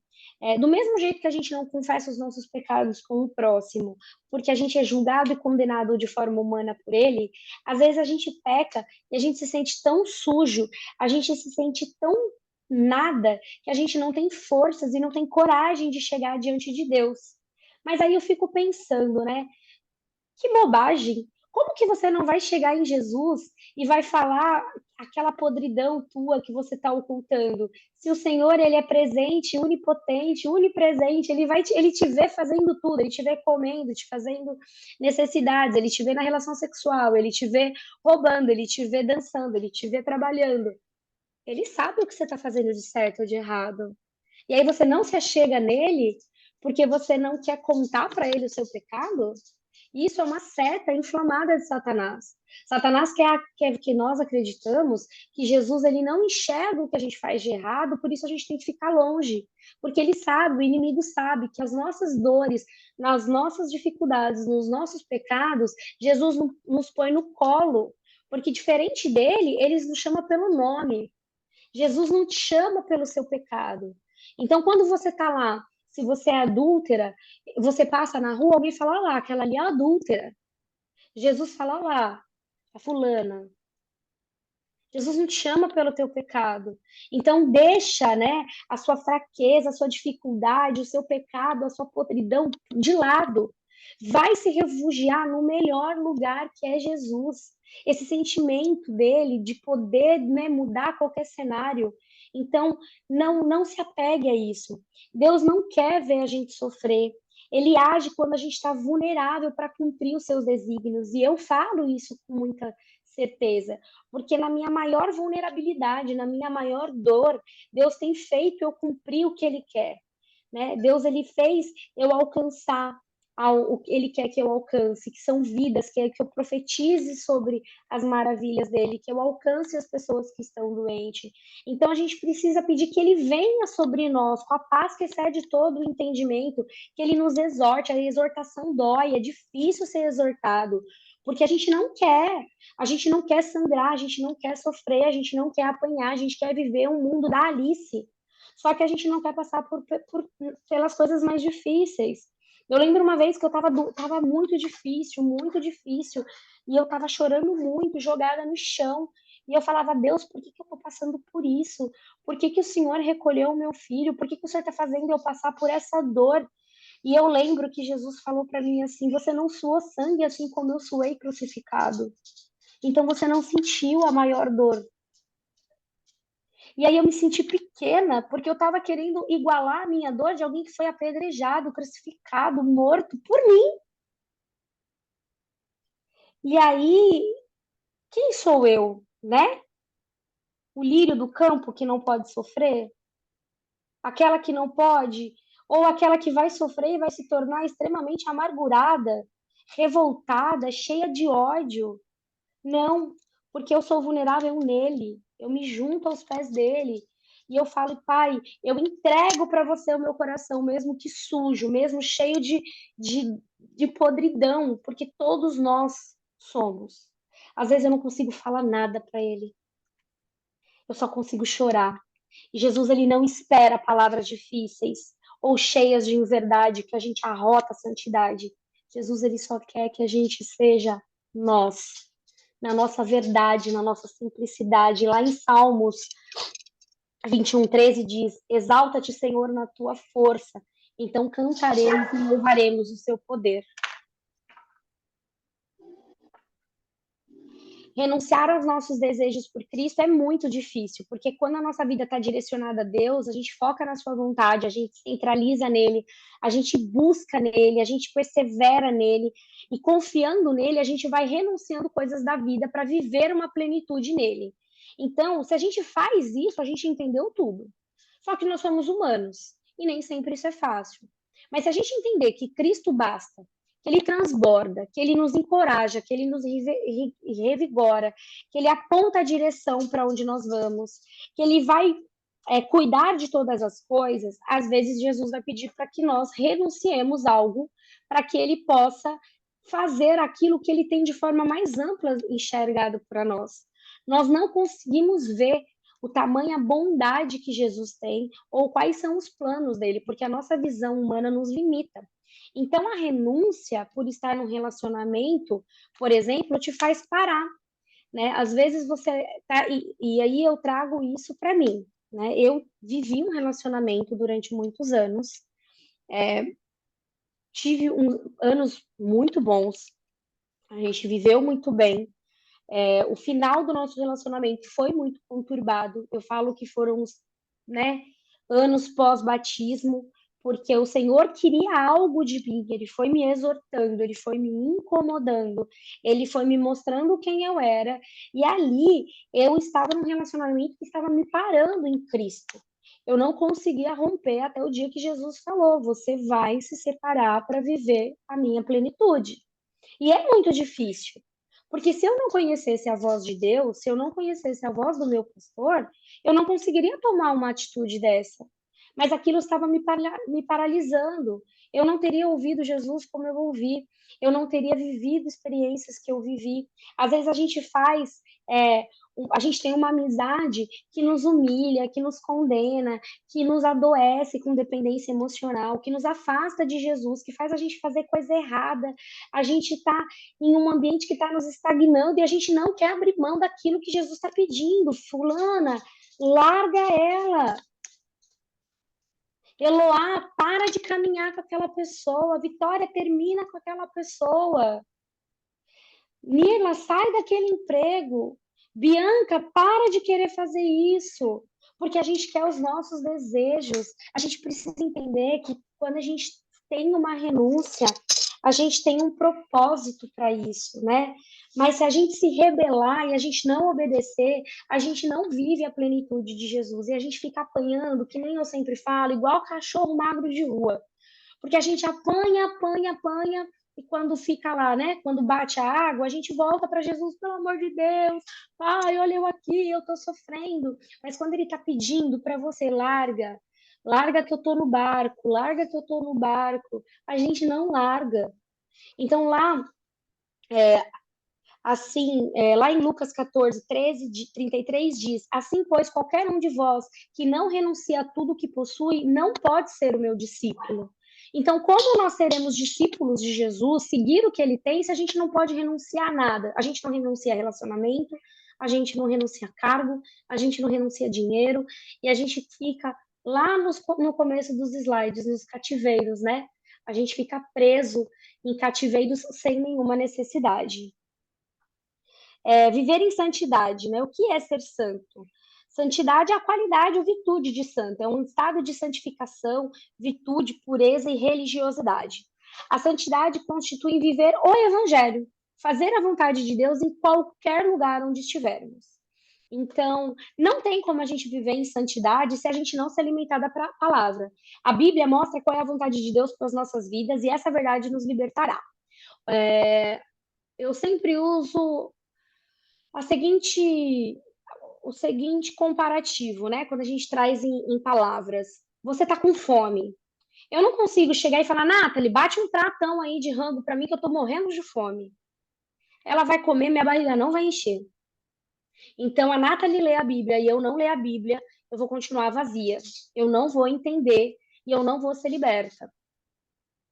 [SPEAKER 1] Do mesmo jeito que a gente não confessa os nossos pecados com o próximo, porque a gente é julgado e condenado de forma humana por ele, às vezes a gente peca e a gente se sente tão sujo, a gente se sente tão nada, que a gente não tem forças e não tem coragem de chegar diante de Deus. Mas aí eu fico pensando, né? Que bobagem! Como que você não vai chegar em Jesus e vai falar aquela podridão tua que você está ocultando? Se o Senhor ele é presente, onipotente, onipresente, ele te vê fazendo tudo, ele te vê comendo, te fazendo necessidades, ele te vê na relação sexual, ele te vê roubando, ele te vê dançando, ele te vê trabalhando. Ele sabe o que você está fazendo de certo ou de errado. E aí você não se achega nele porque você não quer contar para ele o seu pecado? Isso é uma seta inflamada de Satanás. Satanás quer que nós acreditamos que Jesus ele não enxerga o que a gente faz de errado, por isso a gente tem que ficar longe. Porque ele sabe, o inimigo sabe que as nossas dores, nas nossas dificuldades, nos nossos pecados, Jesus nos põe no colo. Porque diferente dele, ele nos chama pelo nome. Jesus não te chama pelo seu pecado. Então, quando você está lá, se você é adúltera, você passa na rua, alguém fala lá, aquela ali é adúltera. Jesus fala lá, a fulana. Jesus não te chama pelo teu pecado. Então, deixa, né, a sua fraqueza, a sua dificuldade, o seu pecado, a sua podridão de lado. Vai se refugiar no melhor lugar que é Jesus. Esse sentimento dele de poder, né, mudar qualquer cenário. Então, não se apegue a isso. Deus não quer ver a gente sofrer. Ele age quando a gente está vulnerável para cumprir os seus desígnios. E eu falo isso com muita certeza, porque na minha maior vulnerabilidade, na minha maior dor, Deus tem feito eu cumprir o que Ele quer. né? Deus, ele fez eu alcançar o que ele quer que eu alcance, que são vidas, que eu profetize sobre as maravilhas dele, que eu alcance as pessoas que estão doentes. Então a gente precisa pedir que ele venha sobre nós com a paz que excede todo o entendimento, que ele nos exorte. A exortação dói, é difícil ser exortado, porque a gente não quer sangrar, a gente não quer sofrer, a gente não quer apanhar, a gente quer viver um mundo da Alice. Só que a gente não quer passar pelas coisas mais difíceis. Eu lembro uma vez que tava muito difícil, e eu tava chorando muito, jogada no chão, e eu falava, Deus, por que que eu tô passando por isso? Por que que o Senhor recolheu o meu filho? Por que que o Senhor tá fazendo eu passar por essa dor? E eu lembro que Jesus falou para mim assim, você não suou sangue assim como eu suei crucificado. Então você não sentiu a maior dor. E aí eu me senti pequena, porque eu estava querendo igualar a minha dor de alguém que foi apedrejado, crucificado, morto por mim. E aí, quem sou eu, né? O lírio do campo que não pode sofrer? Aquela que não pode? Ou aquela que vai sofrer e vai se tornar extremamente amargurada, revoltada, cheia de ódio? Não, porque eu sou vulnerável nele. Eu me junto aos pés dele. E eu falo, pai, eu entrego para você o meu coração, mesmo que sujo, mesmo cheio de podridão, porque todos nós somos. Às vezes eu não consigo falar nada para ele, eu só consigo chorar. E Jesus, ele não espera palavras difíceis ou cheias de inverdade que a gente arrota a santidade. Jesus, ele só quer que a gente seja nós, na nossa verdade, na nossa simplicidade. Lá em Salmos 21:13 diz: Exalta-te, Senhor, na tua força. Então cantaremos e louvaremos o seu poder. Renunciar aos nossos desejos por Cristo é muito difícil, porque quando a nossa vida está direcionada a Deus, a gente foca na sua vontade, a gente centraliza nele, a gente busca nele, a gente persevera nele, e confiando nele, a gente vai renunciando coisas da vida para viver uma plenitude nele. Então, se a gente faz isso, a gente entendeu tudo. Só que nós somos humanos, e nem sempre isso é fácil. Mas se a gente entender que Cristo basta, que ele transborda, que ele nos encoraja, que ele nos revigora, que ele aponta a direção para onde nós vamos, que ele vai cuidar de todas as coisas, às vezes Jesus vai pedir para que nós renunciemos algo para que ele possa fazer aquilo que ele tem de forma mais ampla enxergado para nós. Nós não conseguimos ver o tamanho, a bondade que Jesus tem ou quais são os planos dele, porque a nossa visão humana nos limita. Então, a renúncia por estar num relacionamento, por exemplo, te faz parar, né? Às vezes você tá, e aí eu trago isso para mim, né? Eu vivi um relacionamento durante muitos anos, tive anos muito bons, a gente viveu muito bem. O final do nosso relacionamento foi muito conturbado. Eu falo que foram, né, anos pós-batismo, porque o Senhor queria algo de mim, ele foi me exortando, ele foi me incomodando, ele foi me mostrando quem eu era, e ali eu estava num relacionamento que estava me parando em Cristo. Eu não conseguia romper até o dia que Jesus falou: você vai se separar para viver a minha plenitude. E é muito difícil, porque se eu não conhecesse a voz de Deus, se eu não conhecesse a voz do meu pastor, eu não conseguiria tomar uma atitude dessa. Mas aquilo estava me paralisando. Eu não teria ouvido Jesus como eu ouvi. Eu não teria vivido experiências que eu vivi. Às vezes a gente a gente tem uma amizade que nos humilha, que nos condena, que nos adoece com dependência emocional, que nos afasta de Jesus, que faz a gente fazer coisa errada. A gente está em um ambiente que está nos estagnando e a gente não quer abrir mão daquilo que Jesus está pedindo. Fulana, larga ela. Eloá, para de caminhar com aquela pessoa. Vitória, termina com aquela pessoa. Mirla, sai daquele emprego. Bianca, para de querer fazer isso. Porque a gente quer os nossos desejos. A gente precisa entender que quando a gente tem uma renúncia, a gente tem um propósito para isso, né? Mas se a gente se rebelar e a gente não obedecer, a gente não vive a plenitude de Jesus. E a gente fica apanhando, que nem eu sempre falo, igual cachorro magro de rua. Porque a gente apanha, apanha, apanha, e quando fica lá, né? Quando bate a água, a gente volta para Jesus, pelo amor de Deus, pai, olha eu aqui, eu tô sofrendo. Mas quando ele tá pedindo para você, larga, larga que eu tô no barco, larga que eu tô no barco, a gente não larga. Então lá, assim, lá em Lucas 14, 13, 33 diz: Assim, pois, qualquer um de vós que não renuncia a tudo que possui, não pode ser o meu discípulo. Então, como nós seremos discípulos de Jesus, seguir o que ele tem, se a gente não pode renunciar a nada? A gente não renuncia a relacionamento, a gente não renuncia a cargo, a gente não renuncia a dinheiro, e a gente fica lá no começo dos slides, nos cativeiros, né? A gente fica preso em cativeiros sem nenhuma necessidade. Viver em santidade, né? O que é ser santo? Santidade é a qualidade ou virtude de santo, é um estado de santificação, virtude, pureza e religiosidade. A santidade constitui viver o evangelho, fazer a vontade de Deus em qualquer lugar onde estivermos. Então, não tem como a gente viver em santidade se a gente não se alimentar da palavra. A Bíblia mostra qual é a vontade de Deus para as nossas vidas e essa verdade nos libertará. Eu sempre uso a seguinte, o seguinte comparativo, né? Quando a gente traz em palavras. Você tá com fome. Eu não consigo chegar e falar, Nathalie, bate um pratão aí de rango para mim que eu tô morrendo de fome. Ela vai comer, minha barriga não vai encher. Então, a Nathalie lê a Bíblia e eu não ler a Bíblia, eu vou continuar vazia. Eu não vou entender e eu não vou ser liberta.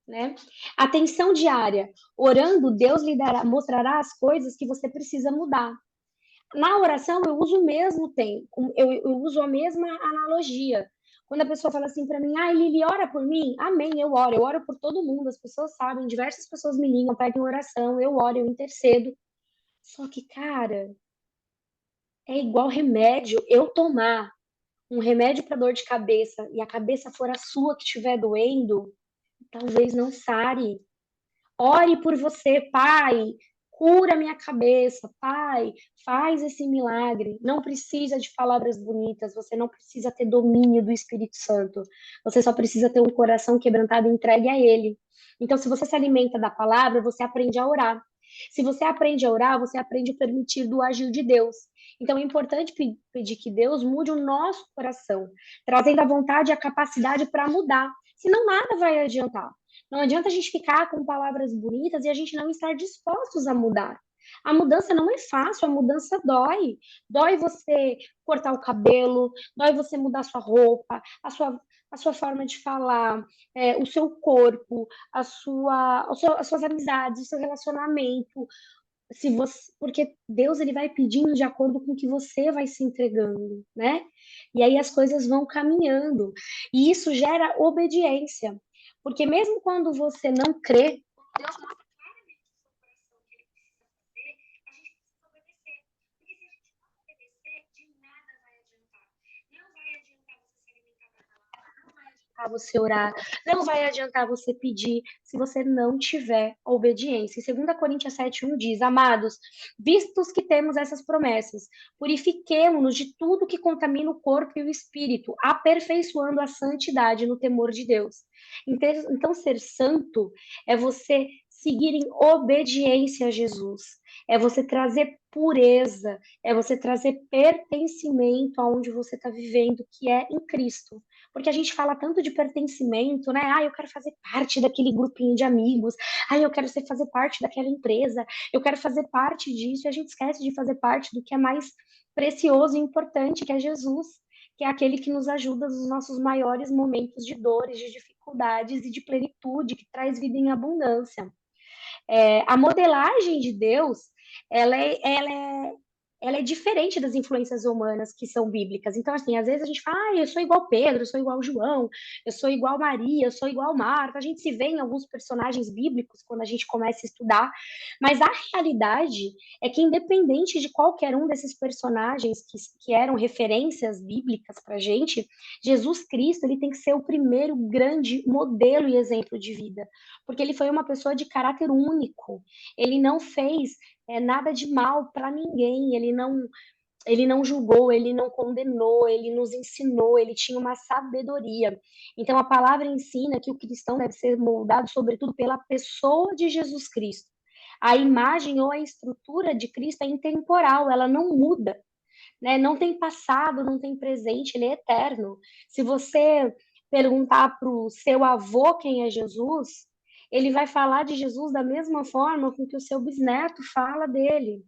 [SPEAKER 1] Né? Atenção diária. Orando, Deus lhe dará, mostrará as coisas que você precisa mudar. Na oração, eu uso o mesmo tempo, eu uso a mesma analogia. Quando a pessoa fala assim para mim, Lili, ora por mim? Amém, eu oro por todo mundo, as pessoas sabem, diversas pessoas me ligam, pedem oração, eu oro, eu intercedo. Só que, cara, é igual remédio eu tomar um remédio para dor de cabeça e a cabeça for a sua que estiver doendo, talvez não sare. Ore por você, Pai. Cura minha cabeça, Pai. Faz esse milagre. Não precisa de palavras bonitas, você não precisa ter domínio do Espírito Santo. Você só precisa ter um coração quebrantado e entregue a Ele. Então, se você se alimenta da palavra, você aprende a orar. Se você aprende a orar, você aprende a permitir do agir de Deus. Então, é importante pedir que Deus mude o nosso coração, trazendo a vontade e a capacidade para mudar. Senão, nada vai adiantar. Não adianta a gente ficar com palavras bonitas e a gente não estar dispostos a mudar. A mudança não é fácil, a mudança dói. Dói você cortar o cabelo, dói você mudar sua roupa, a sua forma de falar, o seu corpo, as suas amizades, o seu relacionamento. Se você, porque Deus ele vai pedindo de acordo com o que você vai se entregando, né? E aí as coisas vão caminhando. E isso gera obediência. Porque mesmo quando você não crê, Deus mostra claramente no seu coração o que ele precisa fazer, a gente precisa obedecer. Porque se a gente não obedecer, de nada vai adiantar. Não vai adiantar você se alimentar da palavra, não vai adiantar você orar, não vai adiantar você pedir se você não tiver obediência. E 2 Coríntios 7:1 diz: Amados, vistos que temos essas promessas, purifiquemo-nos de tudo que contamina o corpo e o espírito, aperfeiçoando a santidade no temor de Deus. Então, ser santo é você seguir em obediência a Jesus, é você trazer pureza, é você trazer pertencimento aonde você está vivendo, que é em Cristo. Porque a gente fala tanto de pertencimento, né? Eu quero fazer parte daquele grupinho de amigos, eu quero fazer parte daquela empresa, eu quero fazer parte disso, e a gente esquece de fazer parte do que é mais precioso e importante, que é Jesus, que é aquele que nos ajuda nos nossos maiores momentos de dores, de dificuldades e de plenitude, que traz vida em abundância. A modelagem de Deus, ela é diferente das influências humanas que são bíblicas. Então, assim, às vezes a gente fala, eu sou igual Pedro, eu sou igual João, eu sou igual Maria, eu sou igual Marta. A gente se vê em alguns personagens bíblicos quando a gente começa a estudar, mas a realidade é que, independente de qualquer um desses personagens que eram referências bíblicas para a gente, Jesus Cristo ele tem que ser o primeiro grande modelo e exemplo de vida, porque ele foi uma pessoa de caráter único. Ele não fez nada de mal para ninguém, ele não julgou, ele não condenou, ele nos ensinou, ele tinha uma sabedoria. Então a palavra ensina que o cristão deve ser moldado sobretudo pela pessoa de Jesus Cristo. A imagem ou a estrutura de Cristo é intemporal, ela não muda, né? Não tem passado, não tem presente, ele é eterno. Se você perguntar para o seu avô quem é Jesus, ele vai falar de Jesus da mesma forma com que o seu bisneto fala dele,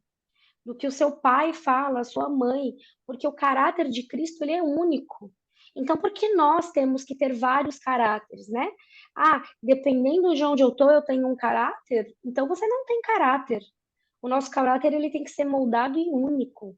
[SPEAKER 1] do que o seu pai fala, a sua mãe, porque o caráter de Cristo ele é único. Então, por que nós temos que ter vários caráteres, né? Ah, dependendo de onde eu estou, eu tenho um caráter, então você não tem caráter. O nosso caráter ele tem que ser moldado e único,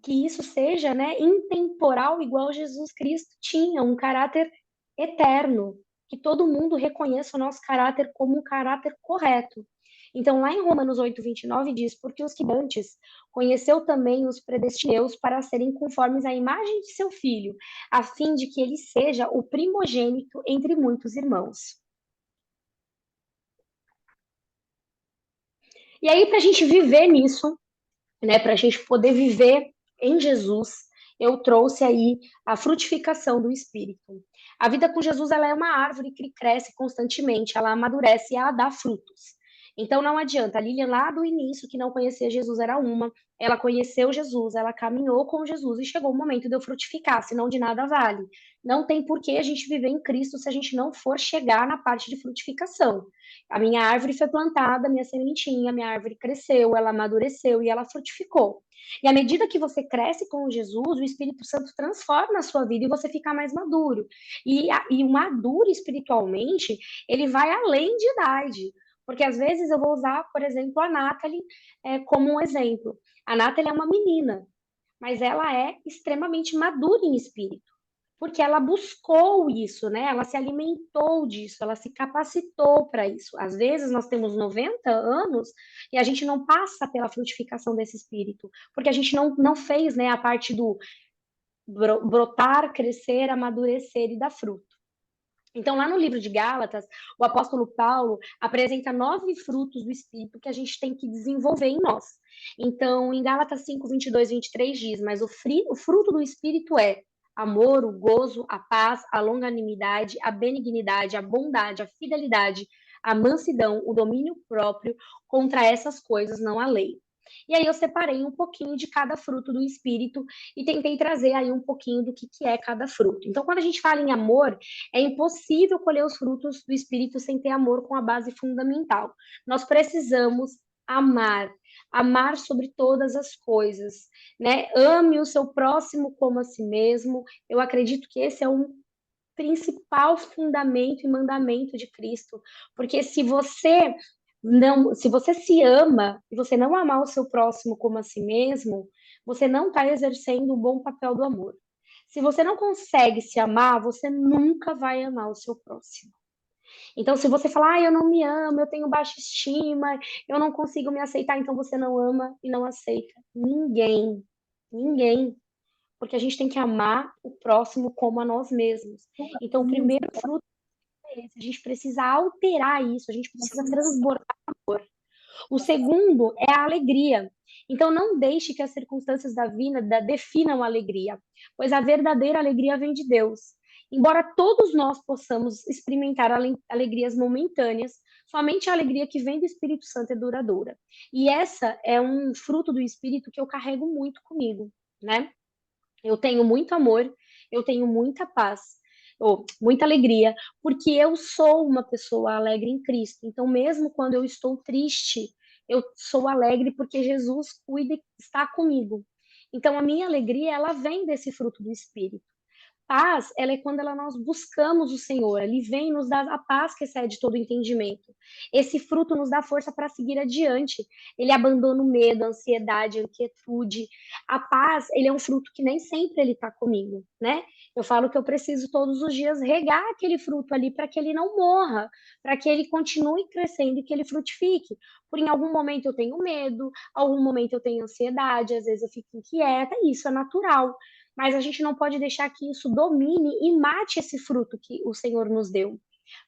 [SPEAKER 1] que isso seja, né, intemporal, igual Jesus Cristo tinha, um caráter eterno, que todo mundo reconheça o nosso caráter como um caráter correto. Então, lá em Romanos 8:29 diz: porque os que antes conheceu também os predestinou para serem conformes à imagem de seu filho, a fim de que ele seja o primogênito entre muitos irmãos. E aí, para a gente viver nisso, né, para a gente poder viver em Jesus, eu trouxe aí a frutificação do Espírito. A vida com Jesus ela é uma árvore que cresce constantemente, ela amadurece e ela dá frutos. Então não adianta, a Lilian lá do início, que não conhecia Jesus, era uma, ela conheceu Jesus, ela caminhou com Jesus e chegou o momento de eu frutificar, senão de nada vale. Não tem por que a gente viver em Cristo se a gente não for chegar na parte de frutificação. A minha árvore foi plantada, minha sementinha, minha árvore cresceu, ela amadureceu e ela frutificou. E à medida que você cresce com Jesus, o Espírito Santo transforma a sua vida e você fica mais maduro. E o maduro espiritualmente, ele vai além de idade. Porque às vezes eu vou usar, por exemplo, a Nathalie como um exemplo. A Nathalie é uma menina, mas ela é extremamente madura em espírito porque ela buscou isso, né? Ela se alimentou disso, ela se capacitou para isso. Às vezes nós temos 90 anos e a gente não passa pela frutificação desse espírito, porque a gente não fez, né, a parte do brotar, crescer, amadurecer e dar fruto. Então, lá no livro de Gálatas, o apóstolo Paulo apresenta 9 frutos do Espírito que a gente tem que desenvolver em nós. Então, em Gálatas 5, 22, 23 diz, mas o fruto do Espírito é amor, o gozo, a paz, a longanimidade, a benignidade, a bondade, a fidelidade, a mansidão, o domínio próprio. Contra essas coisas não há lei. E aí eu separei um pouquinho de cada fruto do Espírito e tentei trazer aí um pouquinho do que é cada fruto. Então, quando a gente fala em amor, é impossível colher os frutos do Espírito sem ter amor com a base fundamental. Nós precisamos amar, amar sobre todas as coisas, né? Ame o seu próximo como a si mesmo. Eu acredito que esse é um principal fundamento e mandamento de Cristo, porque se você se ama e você não amar o seu próximo como a si mesmo, você não está exercendo o bom papel do amor. Se você não consegue se amar, você nunca vai amar o seu próximo. Então, se você falar, eu não me amo, eu tenho baixa estima, eu não consigo me aceitar, então você não ama e não aceita ninguém. Ninguém. Porque a gente tem que amar o próximo como a nós mesmos. Então, o primeiro fruto é esse. A gente precisa alterar isso, a gente precisa transbordar amor. O segundo é a alegria. Então, não deixe que as circunstâncias da vida definam a alegria, pois a verdadeira alegria vem de Deus. Embora todos nós possamos experimentar alegrias momentâneas, somente a alegria que vem do Espírito Santo é duradoura. E essa é um fruto do Espírito que eu carrego muito comigo, né? Eu tenho muito amor, eu tenho muita paz, ou muita alegria, porque eu sou uma pessoa alegre em Cristo. Então, mesmo quando eu estou triste, eu sou alegre porque Jesus cuida e está comigo. Então, a minha alegria, ela vem desse fruto do Espírito. Paz, ela é quando nós buscamos o Senhor, ele vem e nos dá a paz que excede todo entendimento. Esse fruto nos dá força para seguir adiante. Ele abandona o medo, a ansiedade, a inquietude. A paz, ele é um fruto que nem sempre ele está comigo, né? Eu falo que eu preciso todos os dias regar aquele fruto ali para que ele não morra, para que ele continue crescendo e que ele frutifique. Por em algum momento eu tenho medo, algum momento eu tenho ansiedade, às vezes eu fico inquieta, e isso é natural, mas a gente não pode deixar que isso domine e mate esse fruto que o Senhor nos deu.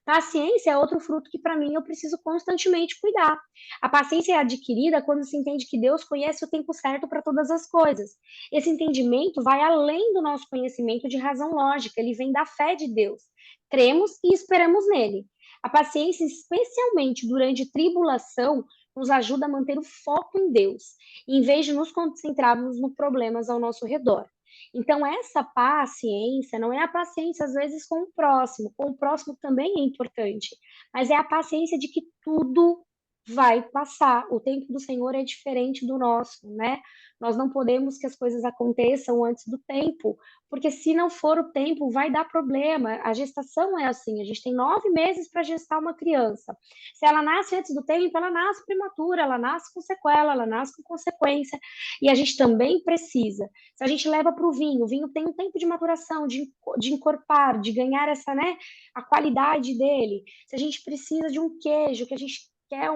[SPEAKER 1] Paciência é outro fruto que, para mim, eu preciso constantemente cuidar. A paciência é adquirida quando se entende que Deus conhece o tempo certo para todas as coisas. Esse entendimento vai além do nosso conhecimento de razão lógica, ele vem da fé de Deus. Cremos e esperamos nele. A paciência, especialmente durante tribulação, nos ajuda a manter o foco em Deus, em vez de nos concentrarmos nos problemas ao nosso redor. Então, essa paciência não é a paciência, às vezes, com o próximo também é importante, mas é a paciência de que tudo vai passar. O tempo do Senhor é diferente do nosso, né? Nós não podemos que as coisas aconteçam antes do tempo, porque se não for o tempo, vai dar problema. A gestação é assim, a gente tem 9 meses para gestar uma criança. Se ela nasce antes do tempo, ela nasce prematura, ela nasce com sequela, ela nasce com consequência, e a gente também precisa. Se a gente leva para o vinho tem um tempo de maturação, de encorpar, de ganhar essa, né, a qualidade dele. Se a gente precisa de um queijo, que a gente quer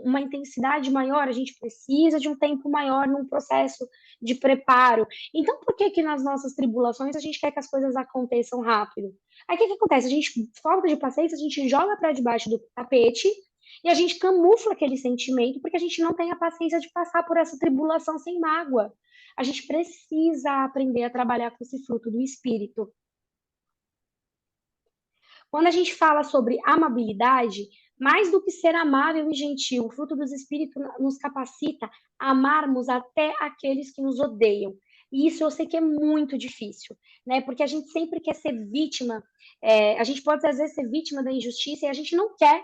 [SPEAKER 1] uma intensidade maior, a gente precisa de um tempo maior num processo de preparo. Então, por que que nas nossas tribulações a gente quer que as coisas aconteçam rápido? Aí o que que acontece? A gente, falta de paciência, a gente joga para debaixo do tapete e a gente camufla aquele sentimento porque a gente não tem a paciência de passar por essa tribulação sem mágoa. A gente precisa aprender a trabalhar com esse fruto do espírito. Quando a gente fala sobre amabilidade, mais do que ser amável e gentil, o fruto dos espíritos nos capacita a amarmos até aqueles que nos odeiam. E isso eu sei que é muito difícil, né? Porque a gente sempre quer ser vítima, a gente pode às vezes ser vítima da injustiça e a gente não quer,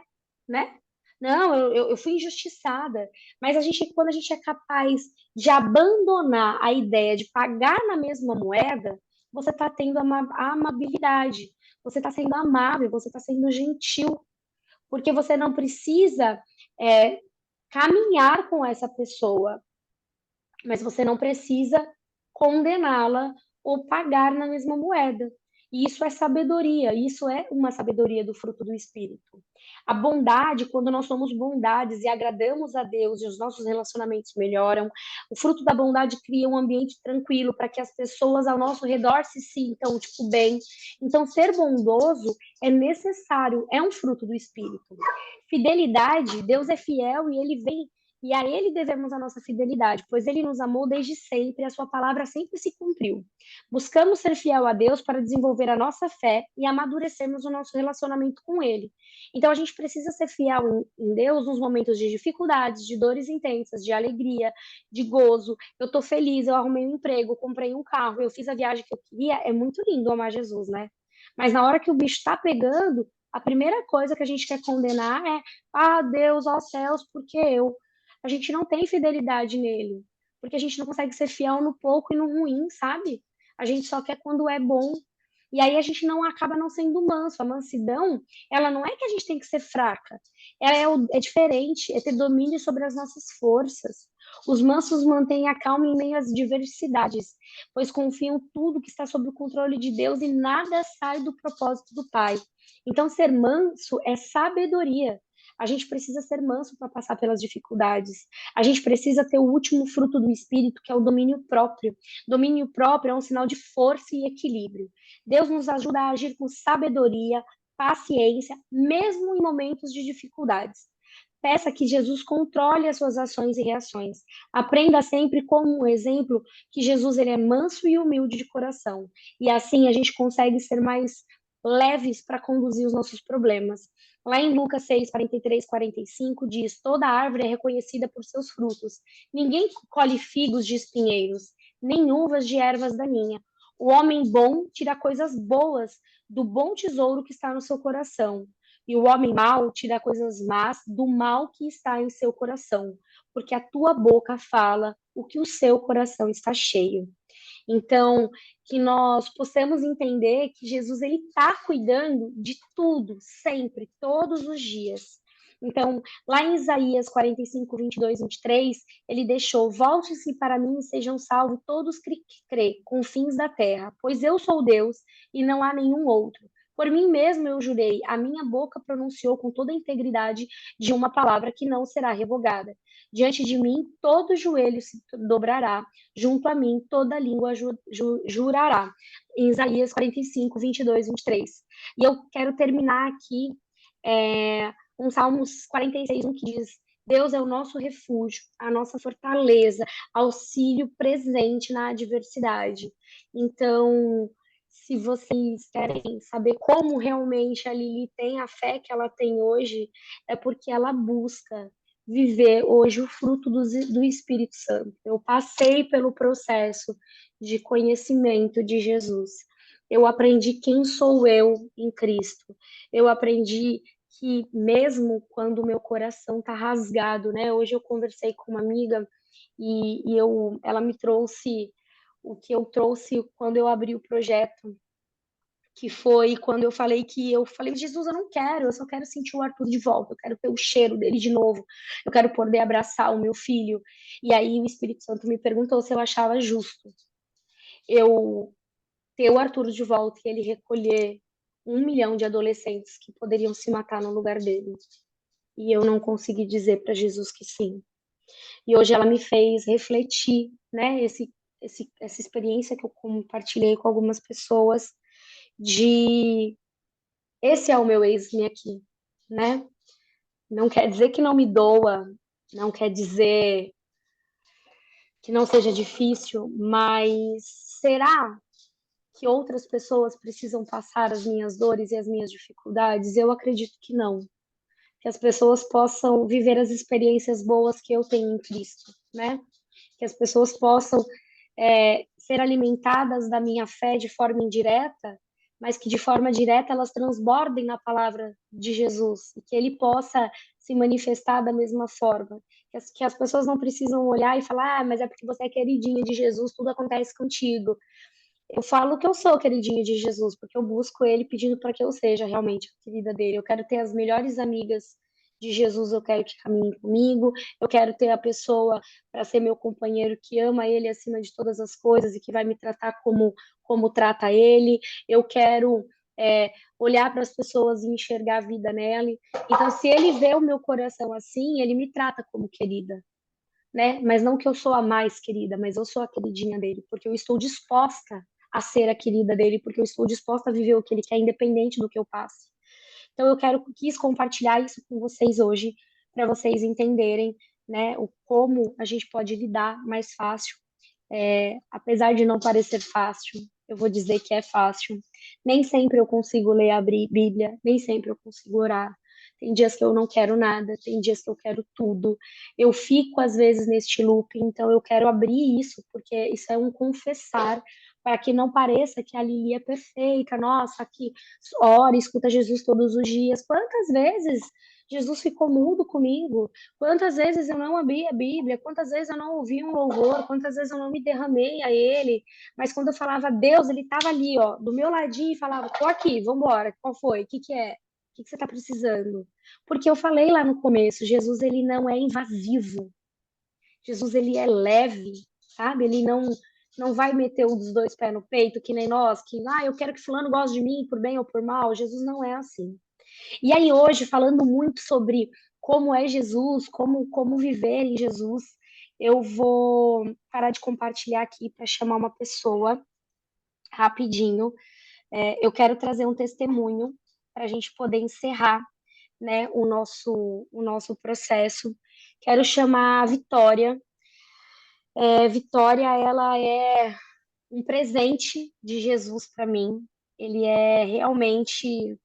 [SPEAKER 1] né? Não, eu fui injustiçada, mas quando a gente é capaz de abandonar a ideia de pagar na mesma moeda, você está tendo a amabilidade, você está sendo amável, você está sendo gentil, porque você não precisa é, caminhar com essa pessoa, mas você não precisa condená-la ou pagar na mesma moeda. E isso é sabedoria, isso é uma sabedoria do fruto do Espírito. A bondade, quando nós somos bondades e agradamos a Deus e os nossos relacionamentos melhoram, o fruto da bondade cria um ambiente tranquilo para que as pessoas ao nosso redor se sintam, tipo, bem. Então, ser bondoso é necessário, é um fruto do Espírito. Fidelidade, Deus é fiel e ele vem e a ele devemos a nossa fidelidade, pois ele nos amou desde sempre e a sua palavra sempre se cumpriu. Buscamos ser fiel a Deus para desenvolver a nossa fé e amadurecermos o nosso relacionamento com ele. Então a gente precisa ser fiel em Deus nos momentos de dificuldades, de dores intensas, de alegria, de gozo. Eu estou feliz, eu arrumei um emprego, comprei um carro, eu fiz a viagem que eu queria. É muito lindo amar Jesus, né? Mas na hora que o bicho está pegando, a primeira coisa que a gente quer condenar é: ah, Deus, ó céus, porque eu? A gente não tem fidelidade nele, porque a gente não consegue ser fiel no pouco e no ruim, sabe? A gente só quer quando é bom. E aí a gente não acaba não sendo manso. A mansidão, ela não é que a gente tem que ser fraca. Ela é diferente, é ter domínio sobre as nossas forças. Os mansos mantêm a calma em meio às diversidades, pois confiam tudo que está sob o controle de Deus e nada sai do propósito do Pai. Então, ser manso é sabedoria. A gente precisa ser manso para passar pelas dificuldades. A gente precisa ter o último fruto do espírito, que é o domínio próprio. Domínio próprio é um sinal de força e equilíbrio. Deus nos ajuda a agir com sabedoria, paciência, mesmo em momentos de dificuldades. Peça que Jesus controle as suas ações e reações. Aprenda sempre como um exemplo que Jesus ele é manso e humilde de coração. E assim a gente consegue ser mais leves para conduzir os nossos problemas. Lá em Lucas 6, 43, 45, diz: toda árvore é reconhecida por seus frutos. Ninguém colhe figos de espinheiros, nem uvas de ervas daninhas. O homem bom tira coisas boas do bom tesouro que está no seu coração. E o homem mau tira coisas más do mal que está em seu coração, porque a tua boca fala o que o seu coração está cheio. Então, que nós possamos entender que Jesus ele está cuidando de tudo, sempre, todos os dias. Então, lá em Isaías 45, 22, 23, ele deixou: volte-se para mim e sejam salvos todos que crê, confins da terra, pois eu sou Deus e não há nenhum outro. Por mim mesmo eu jurei, a minha boca pronunciou com toda a integridade de uma palavra que não será revogada. Diante de mim todo joelho se dobrará, junto a mim toda língua jurará. Em Isaías 45, 22, 23. E eu quero terminar aqui Um Salmos 46, um que diz: Deus é o nosso refúgio, a nossa fortaleza, auxílio presente na adversidade. Então, se vocês querem saber como realmente a Lili tem a fé que ela tem hoje, é porque ela busca viver hoje o fruto do Espírito Santo. Eu passei pelo processo de conhecimento de Jesus. Eu aprendi quem sou eu em Cristo. Eu aprendi que mesmo quando o meu coração tá rasgado, né? Hoje eu conversei com uma amiga ela me trouxe o que eu trouxe quando eu abri o projeto, que foi quando eu falei, Jesus, eu não quero, eu só quero sentir o Arthur de volta, eu quero ter o cheiro dele de novo, eu quero poder abraçar o meu filho. E aí o Espírito Santo me perguntou se eu achava justo eu ter o Arthur de volta e ele recolher 1 milhão de adolescentes que poderiam se matar no lugar dele. E eu não consegui dizer para Jesus que sim. E hoje ela me fez refletir, né? Essa experiência que eu compartilhei com algumas pessoas de esse é o meu ex-me aqui, né? Não quer dizer que não me doa, não quer dizer que não seja difícil, mas será que outras pessoas precisam passar as minhas dores e as minhas dificuldades? Eu acredito que não. Que as pessoas possam viver as experiências boas que eu tenho em Cristo, né? Que as pessoas possam ser alimentadas da minha fé de forma indireta, mas que de forma direta elas transbordem na palavra de Jesus e que ele possa se manifestar da mesma forma. Que as pessoas não precisam olhar e falar, mas é porque você é queridinha de Jesus, tudo acontece contigo. Eu falo que eu sou queridinha de Jesus, porque eu busco ele pedindo para que eu seja realmente a querida dele. Eu quero ter as melhores amigas de Jesus, eu quero que caminhem comigo, eu quero ter a pessoa para ser meu companheiro que ama ele acima de todas as coisas e que vai me tratar como trata ele. Eu quero olhar para as pessoas e enxergar a vida nela. Então, se ele vê o meu coração assim, ele me trata como querida, né? Mas não que eu sou a mais querida, mas eu sou a queridinha dele, porque eu estou disposta a ser a querida dele, porque eu estou disposta a viver o que ele quer, independente do que eu passe. Então quis compartilhar isso com vocês hoje, para vocês entenderem, né, o como a gente pode lidar mais fácil. Apesar de não parecer fácil, eu vou dizer que é fácil. Nem sempre eu consigo ler a Bíblia, nem sempre eu consigo orar. Tem dias que eu não quero nada, tem dias que eu quero tudo. Eu fico, às vezes, neste loop, então eu quero abrir isso, porque isso é um confessar, para que não pareça que a Lili é perfeita, nossa, que ora, escuta Jesus todos os dias. Quantas vezes Jesus ficou mudo comigo? Quantas vezes eu não abri a Bíblia? Quantas vezes eu não ouvi um louvor? Quantas vezes eu não me derramei a Ele? Mas quando eu falava Deus, Ele estava ali, ó, do meu ladinho e falava: tô aqui, vambora, qual foi? O que que é? O que que você está precisando? Porque eu falei lá no começo, Jesus ele não é invasivo. Jesus ele é leve, sabe? Ele não vai meter um dos dois pés no peito, que nem nós, que eu quero que fulano goste de mim, por bem ou por mal. Jesus não é assim. E aí, hoje, falando muito sobre como é Jesus, como viver em Jesus, eu vou parar de compartilhar aqui para chamar uma pessoa rapidinho. Eu quero trazer um testemunho para a gente poder encerrar, né, o nosso processo. Quero chamar a Vitória. Vitória, ela é um presente de Jesus para mim. Ele é realmente,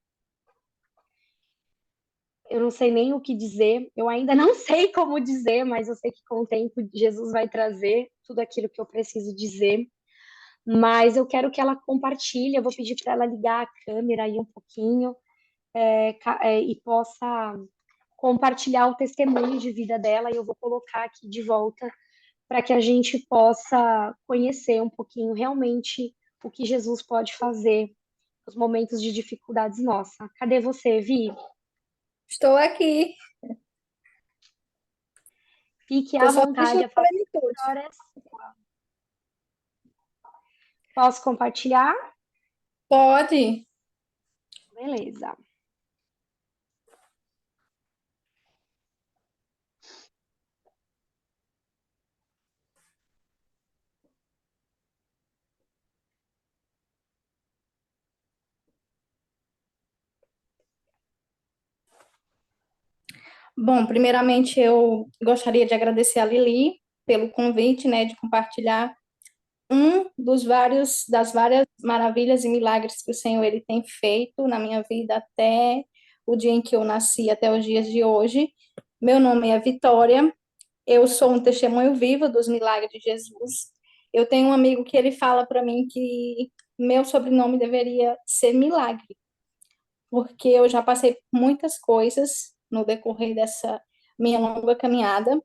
[SPEAKER 1] eu não sei nem o que dizer, eu ainda não sei como dizer, mas eu sei que com o tempo Jesus vai trazer tudo aquilo que eu preciso dizer. Mas eu quero que ela compartilhe, eu vou pedir para ela ligar a câmera aí um pouquinho e possa compartilhar o testemunho de vida dela e eu vou colocar aqui de volta para que a gente possa conhecer um pouquinho realmente o que Jesus pode fazer nos momentos de dificuldades nossa. Cadê você, Vi?
[SPEAKER 2] Estou aqui.
[SPEAKER 1] Fique
[SPEAKER 2] Estou
[SPEAKER 1] à
[SPEAKER 2] só deixando
[SPEAKER 1] vontade, a
[SPEAKER 2] a
[SPEAKER 1] palavra
[SPEAKER 2] plenitude.
[SPEAKER 1] agora é sua. Posso compartilhar?
[SPEAKER 2] Pode.
[SPEAKER 1] Beleza.
[SPEAKER 2] Bom, primeiramente eu gostaria de agradecer a Lili pelo convite, né, de compartilhar das várias maravilhas e milagres que o Senhor ele tem feito na minha vida até o dia em que eu nasci, até os dias de hoje. Meu nome é Vitória, eu sou um testemunho vivo dos milagres de Jesus. Eu tenho um amigo que ele fala para mim que meu sobrenome deveria ser Milagre, porque eu já passei por muitas coisas no decorrer dessa minha longa caminhada.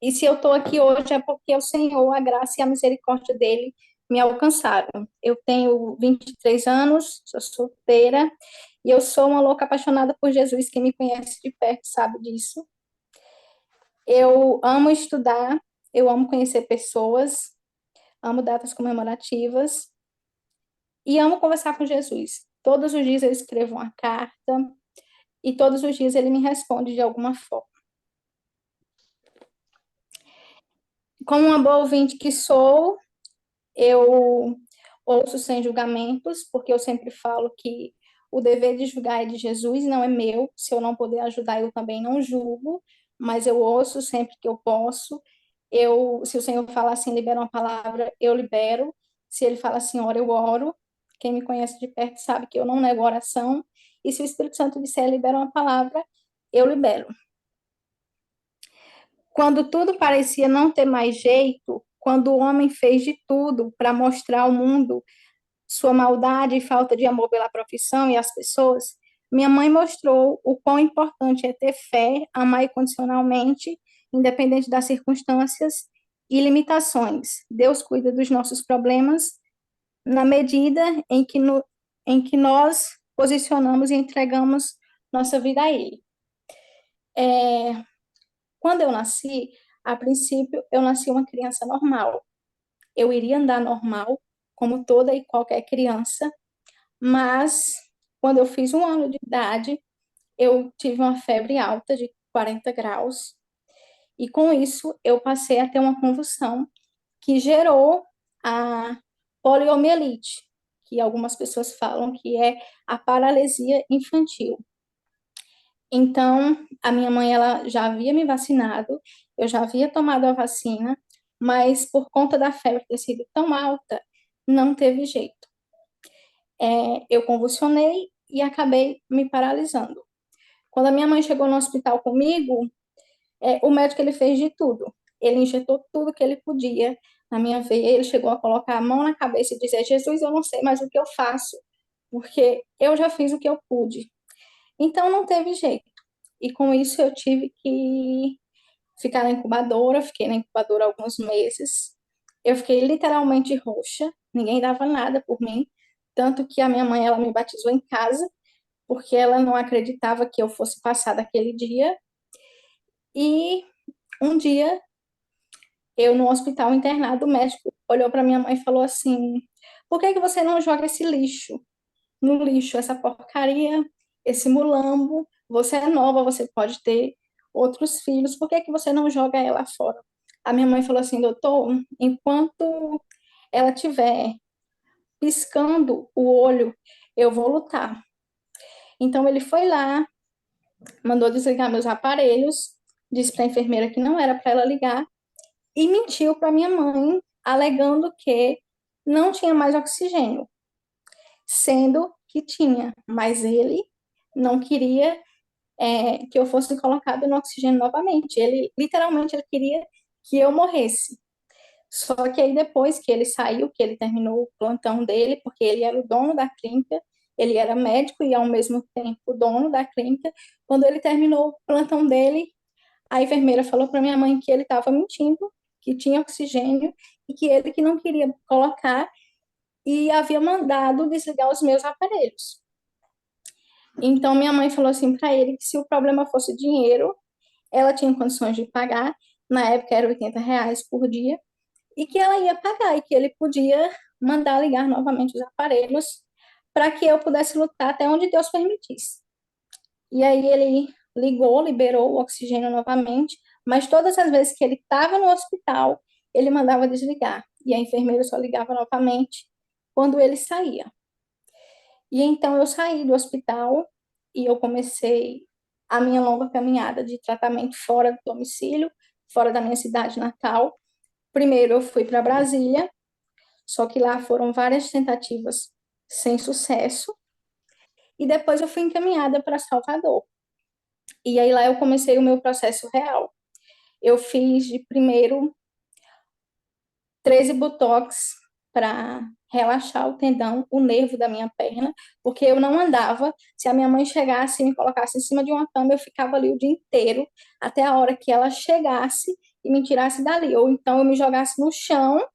[SPEAKER 2] E se eu estou aqui hoje é porque o Senhor, a graça e a misericórdia dele me alcançaram. Eu tenho 23 anos, sou solteira e eu sou uma louca apaixonada por Jesus. Quem me conhece de perto sabe disso. Eu amo estudar, eu amo conhecer pessoas, amo datas comemorativas e amo conversar com Jesus. Todos os dias eu escrevo uma carta e todos os dias ele me responde de alguma forma. Como uma boa ouvinte que sou, eu ouço sem julgamentos, porque eu sempre falo que o dever de julgar é de Jesus, não é meu. Se eu não puder ajudar, eu também não julgo, mas eu ouço sempre que eu posso. Se o Senhor falar assim, libera uma palavra, eu libero. Se ele fala assim, ora, eu oro. Quem me conhece de perto sabe que eu não nego oração. E se o Espírito Santo disser, libera uma palavra, eu libero. Quando tudo parecia não ter mais jeito, quando o homem fez de tudo para mostrar ao mundo sua maldade e falta de amor pela profissão e as pessoas, minha mãe mostrou o quão importante é ter fé, amar incondicionalmente, independente das circunstâncias e limitações. Deus cuida dos nossos problemas na medida em que nós posicionamos e entregamos nossa vida a Ele. Quando eu nasci, a princípio, eu nasci uma criança normal. Eu iria andar normal, como toda e qualquer criança, mas quando eu fiz 1 ano de idade, eu tive uma febre alta de 40 graus, e com isso eu passei a ter uma convulsão que gerou a poliomielite, que algumas pessoas falam que é a paralisia infantil. Então, a minha mãe ela já havia me vacinado, eu já havia tomado a vacina, mas por conta da febre ter sido tão alta, não teve jeito. Eu convulsionei e acabei me paralisando. Quando a minha mãe chegou no hospital comigo, o médico ele fez de tudo. Ele injetou tudo que ele podia na minha veia. Ele chegou a colocar a mão na cabeça e dizer: Jesus, eu não sei mais o que eu faço, porque eu já fiz o que eu pude. Então não teve jeito. E com isso eu tive que ficar na incubadora. Fiquei na incubadora alguns meses. Eu fiquei literalmente roxa. Ninguém dava nada por mim. Tanto que a minha mãe ela me batizou em casa porque ela não acreditava que eu fosse passar daquele dia. E um dia, eu no hospital internado, o médico olhou para minha mãe e falou assim: por que que você não joga esse lixo no lixo, essa porcaria, esse mulambo? Você é nova, você pode ter outros filhos, por que que você não joga ela fora? A minha mãe falou assim: doutor, enquanto ela tiver piscando o olho, eu vou lutar. Então ele foi lá, mandou desligar meus aparelhos, disse para a enfermeira que não era para ela ligar e mentiu para minha mãe, alegando que não tinha mais oxigênio, sendo que tinha, mas ele não queria que eu fosse colocada no oxigênio novamente. Ele literalmente ele queria que eu morresse. Só que aí depois que ele saiu, que ele terminou o plantão dele, porque ele era o dono da clínica, ele era médico e ao mesmo tempo dono da clínica. Quando ele terminou o plantão dele, a enfermeira falou para minha mãe que ele estava mentindo, que tinha oxigênio e que ele que não queria colocar e havia mandado desligar os meus aparelhos. Então minha mãe falou assim para ele que se o problema fosse dinheiro, ela tinha condições de pagar, na época era R$ 80 por dia, e que ela ia pagar e que ele podia mandar ligar novamente os aparelhos para que eu pudesse lutar até onde Deus permitisse. E aí ele ligou, liberou o oxigênio novamente, mas todas as vezes que ele estava no hospital, ele mandava desligar. E a enfermeira só ligava novamente quando ele saía. E então eu saí do hospital e eu comecei a minha longa caminhada de tratamento fora do domicílio, fora da minha cidade natal. Primeiro eu fui para Brasília, só que lá foram várias tentativas sem sucesso, e depois eu fui encaminhada para Salvador. E aí lá eu comecei o meu processo real. Eu fiz de primeiro 13 botox para relaxar o tendão, o nervo da minha perna, porque eu não andava. Se a minha mãe chegasse e me colocasse em cima de uma cama, eu ficava ali o dia inteiro, até a hora que ela chegasse e me tirasse dali. Ou então eu me jogasse no chão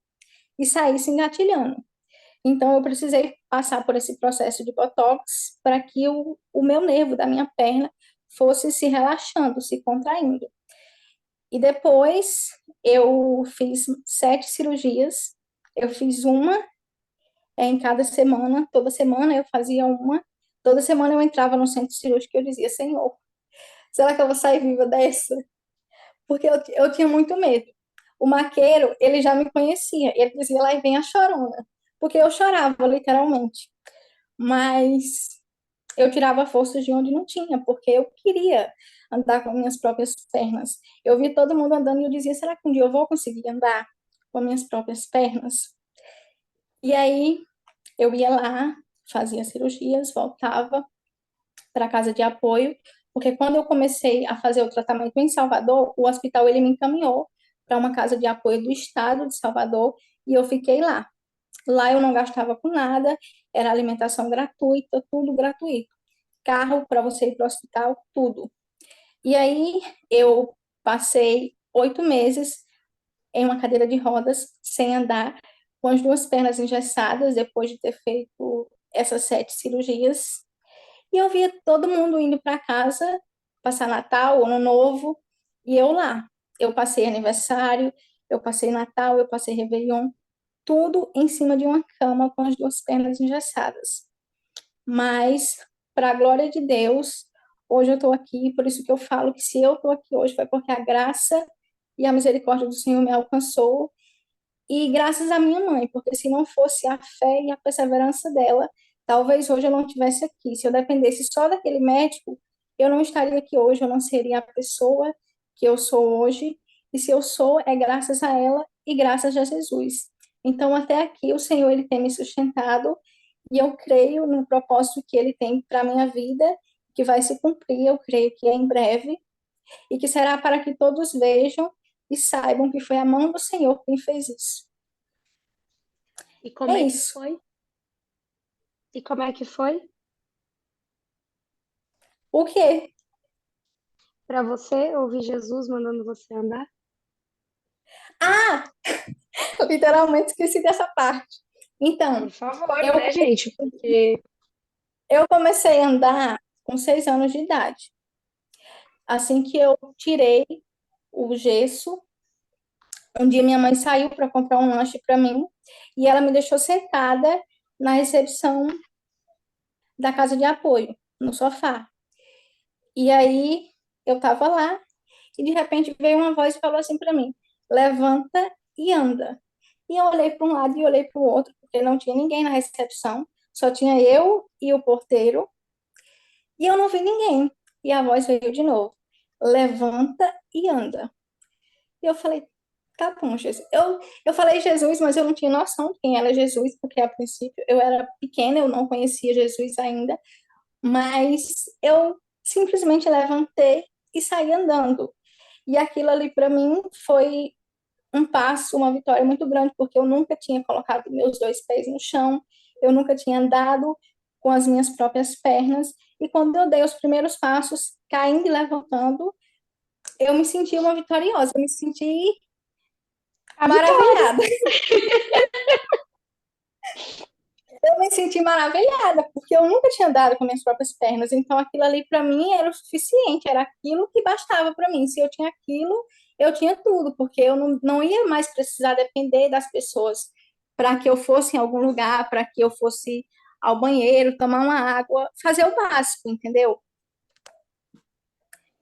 [SPEAKER 2] e saísse engatilhando. Então eu precisei passar por esse processo de botox para que o meu nervo da minha perna fosse se relaxando, se contraindo. E depois eu fiz 7 cirurgias. Eu fiz uma em cada semana. Toda semana eu fazia uma. Toda semana eu entrava no centro cirúrgico e eu dizia, Senhor, será que eu vou sair viva dessa? Porque eu tinha muito medo. O maqueiro, ele já me conhecia. Ele dizia, lá vem a chorona. Porque eu chorava, literalmente. Mas eu tirava forças de onde não tinha, porque eu queria andar com minhas próprias pernas. Eu vi todo mundo andando e eu dizia, será que um dia eu vou conseguir andar com minhas próprias pernas? E aí eu ia lá, fazia cirurgias, voltava para a casa de apoio, porque quando eu comecei a fazer o tratamento em Salvador, o hospital ele me encaminhou para uma casa de apoio do estado de Salvador e eu fiquei lá. Lá eu não gastava com nada, era alimentação gratuita, tudo gratuito. Carro para você ir para o hospital, tudo. E aí eu passei 8 meses em uma cadeira de rodas, sem andar, com as 2 pernas engessadas, depois de ter feito essas 7 cirurgias. E eu via todo mundo indo para casa, passar Natal, Ano Novo, e eu lá. Eu passei aniversário, eu passei Natal, eu passei Réveillon, tudo em cima de uma cama com as 2 pernas engessadas. Mas, para a glória de Deus, hoje eu estou aqui, por isso que eu falo que se eu estou aqui hoje foi porque a graça e a misericórdia do Senhor me alcançou, e graças à minha mãe, porque se não fosse a fé e a perseverança dela, talvez hoje eu não estivesse aqui. Se eu dependesse só daquele médico, eu não estaria aqui hoje, eu não seria a pessoa que eu sou hoje. E se eu sou, é graças a ela e graças a Jesus. Então, até aqui, o Senhor ele tem me sustentado e eu creio no propósito que ele tem para a minha vida, que vai se cumprir, eu creio que é em breve, e que será para que todos vejam e saibam que foi a mão do Senhor quem fez isso.
[SPEAKER 1] E como
[SPEAKER 2] É
[SPEAKER 1] é que
[SPEAKER 2] isso.
[SPEAKER 1] foi? E como é que foi
[SPEAKER 2] O quê?
[SPEAKER 1] para você ouvir Jesus mandando você andar?
[SPEAKER 2] Ah, literalmente esqueci dessa parte.
[SPEAKER 1] Por
[SPEAKER 2] Então,
[SPEAKER 1] favor,
[SPEAKER 2] eu,
[SPEAKER 1] né, gente? Porque
[SPEAKER 2] eu comecei a andar com 6 anos de idade. Assim que eu tirei o gesso, um dia minha mãe saiu para comprar um lanche para mim e ela me deixou sentada na recepção da casa de apoio, no sofá. E aí eu estava lá e de repente veio uma voz e falou assim para mim: levanta e anda. E eu olhei para um lado e olhei para o outro, porque não tinha ninguém na recepção, só tinha eu e o porteiro, e eu não vi ninguém. E a voz veio de novo: levanta e anda. E eu falei: tá bom, Jesus. Eu falei Jesus, mas eu não tinha noção de quem era Jesus, porque a princípio eu era pequena, eu não conhecia Jesus ainda, mas eu simplesmente levantei e saí andando. E aquilo ali para mim foi um passo, uma vitória muito grande, porque eu nunca tinha colocado meus 2 pés no chão, eu nunca tinha andado com as minhas próprias pernas, e quando eu dei os primeiros passos, caindo e levantando, eu me senti uma vitoriosa, eu me senti
[SPEAKER 1] a vitória.
[SPEAKER 2] maravilhada. Eu me senti maravilhada, porque eu nunca tinha andado com minhas próprias pernas, então aquilo ali para mim era o suficiente, era aquilo que bastava para mim. Se eu tinha aquilo, eu tinha tudo, porque eu não ia mais precisar depender das pessoas para que eu fosse em algum lugar, para que eu fosse ao banheiro, tomar uma água, fazer o básico, entendeu?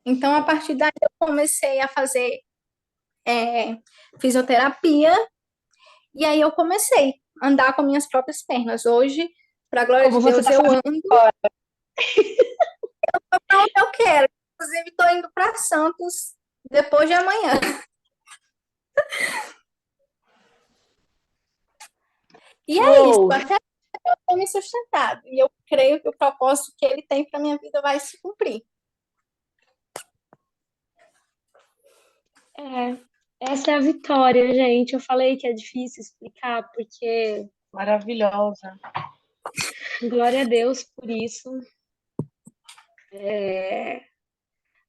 [SPEAKER 2] Então, a partir daí, eu comecei a fazer é, fisioterapia, e aí eu comecei a andar com minhas próprias pernas. Hoje, para a glória
[SPEAKER 1] Como
[SPEAKER 2] de
[SPEAKER 1] você
[SPEAKER 2] Deus,
[SPEAKER 1] tá
[SPEAKER 2] eu
[SPEAKER 1] fazendo
[SPEAKER 2] ando
[SPEAKER 1] agora.
[SPEAKER 2] onde eu quero. indo para Santos depois de amanhã. E é isso,
[SPEAKER 1] Uou!
[SPEAKER 2] até eu tenho me sustentado. E eu creio que o propósito que ele tem para minha vida vai se cumprir.
[SPEAKER 1] É, essa é a vitória, gente. Eu falei que é difícil explicar, porque
[SPEAKER 3] Maravilhosa.
[SPEAKER 1] glória a Deus por isso.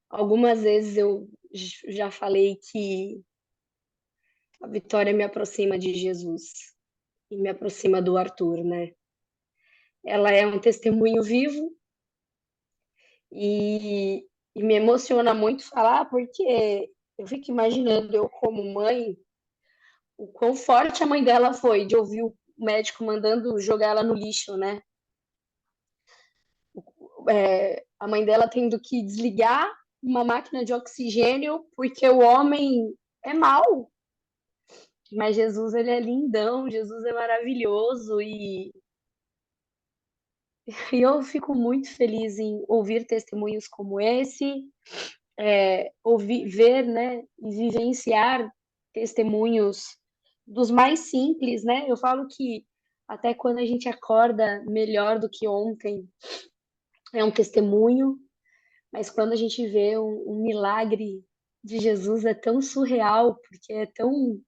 [SPEAKER 1] Algumas vezes eu já falei que a vitória me aproxima de Jesus e me aproxima do Arthur, né? Ela é um testemunho vivo e me emociona muito falar, porque eu fico imaginando eu como mãe, o quão forte a mãe dela foi de ouvir o médico mandando jogar ela no lixo, né? A mãe dela tendo que desligar uma máquina de oxigênio porque o homem é mau. Mas Jesus, ele é lindão, Jesus é maravilhoso e eu fico muito feliz em ouvir testemunhos como esse, ouvir, ver, né, e vivenciar testemunhos dos mais simples, né? Eu falo que até quando a gente acorda melhor do que ontem, é um testemunho, mas quando a gente vê um milagre de Jesus é tão surreal, porque é tão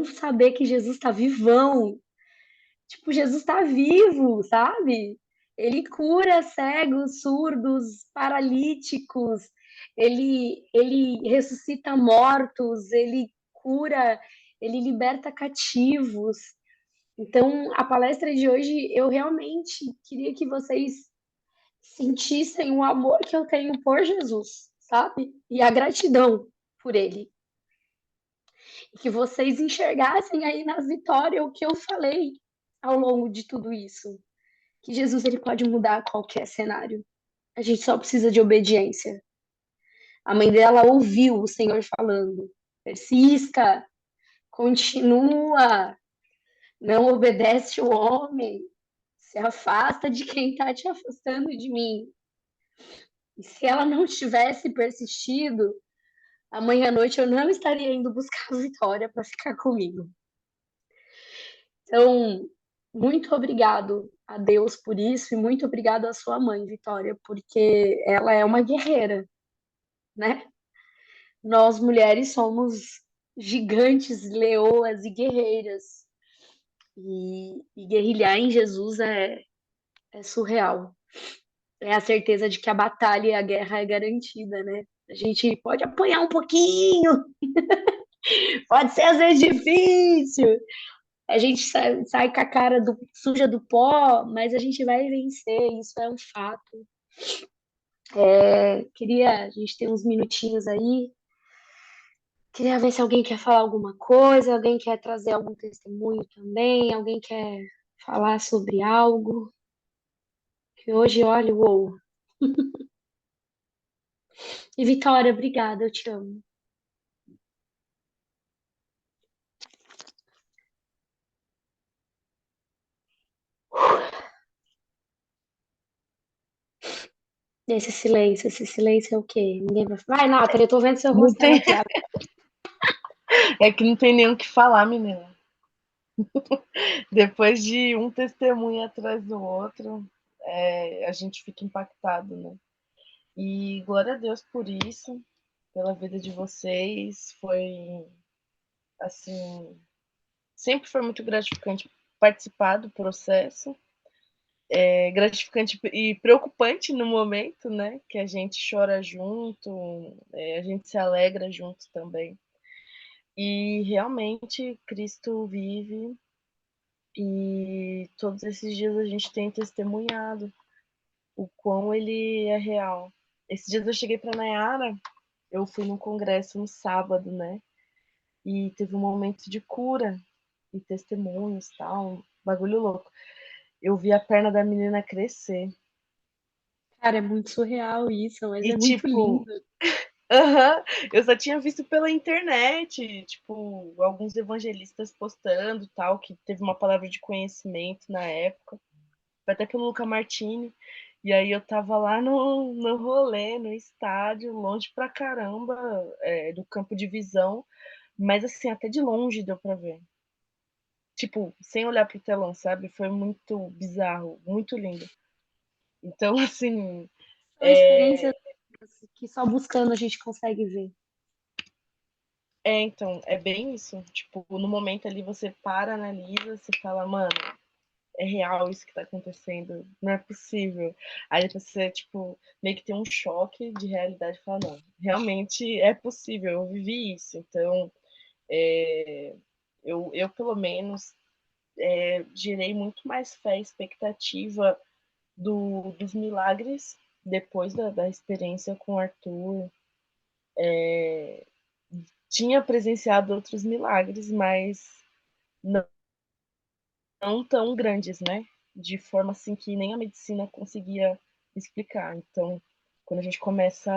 [SPEAKER 1] saber que Jesus está vivão. Tipo, Jesus está vivo, sabe? Ele cura cegos, surdos, paralíticos, ele ressuscita mortos, ele cura, ele liberta cativos. Então, a palestra de hoje, eu realmente queria que vocês sentissem o amor que eu tenho por Jesus, sabe? E a gratidão por ele. E que vocês enxergassem aí na vitória o que eu falei ao longo de tudo isso. Que Jesus ele pode mudar qualquer cenário. A gente só precisa de obediência. A mãe dela ouviu o Senhor falando: persista, continua, não obedece o homem, se afasta de quem está te afastando de mim. E se ela não tivesse persistido, amanhã à noite eu não estaria indo buscar a Vitória para ficar comigo. Então, muito obrigado a Deus por isso e muito obrigado à sua mãe, Vitória, porque ela é uma guerreira, né? Nós mulheres somos gigantes, leoas e guerreiras. E guerrilhar em Jesus é surreal. É a certeza de que a batalha e a guerra é garantida, né? A gente pode apanhar um pouquinho, pode ser às vezes difícil, a gente sai com a cara suja do pó, mas a gente vai vencer, isso é um fato. A gente ter uns minutinhos aí. Queria ver se alguém quer falar alguma coisa, alguém quer trazer algum testemunho também, alguém quer falar sobre algo. Que hoje, olha, uou. E Vitória, obrigada, eu te amo. Esse silêncio é o quê? Ninguém vai. Vai, Nathalie, eu tô vendo seu
[SPEAKER 3] Não
[SPEAKER 1] rosto
[SPEAKER 3] tem...
[SPEAKER 1] aqui.
[SPEAKER 3] É que não tem nem o que falar, menina. Depois de um testemunho atrás do outro, a gente fica impactado, né? E glória a Deus por isso, pela vida de vocês. Foi, assim, sempre foi muito gratificante participar do processo. É gratificante e preocupante no momento, né? Que a gente chora junto, a gente se alegra junto também. E realmente Cristo vive e todos esses dias a gente tem testemunhado o quão ele é real. Esses dias eu cheguei para Nayara, eu fui num congresso no sábado, né? E teve um momento de cura e testemunhos, tal, um bagulho louco. Eu vi a perna da menina crescer.
[SPEAKER 1] Cara, é muito surreal isso, mas
[SPEAKER 3] E
[SPEAKER 1] é muito
[SPEAKER 3] tipo,
[SPEAKER 1] lindo.
[SPEAKER 3] eu só tinha visto pela internet, tipo, alguns evangelistas postando, tal, que teve uma palavra de conhecimento na época, até pelo Luca Martini. E aí eu tava lá no rolê, no estádio, longe pra caramba, do campo de visão, mas assim, até de longe deu pra ver. Tipo, sem olhar pro telão, sabe? Foi muito bizarro, muito lindo. Então, assim,
[SPEAKER 1] São experiências que só buscando a gente consegue ver.
[SPEAKER 3] então, é bem isso. Tipo, no momento ali você para, analisa, você fala, mano, é real isso que tá acontecendo, não é possível. Aí depois você, tipo, meio que tem um choque de realidade e fala, não, realmente é possível, eu vivi isso. Então, eu pelo menos, gerei muito mais fé e expectativa dos milagres depois da experiência com o Arthur. Tinha presenciado outros milagres, mas não, não tão grandes, né? De forma assim que nem a medicina conseguia explicar. Então, quando a gente começa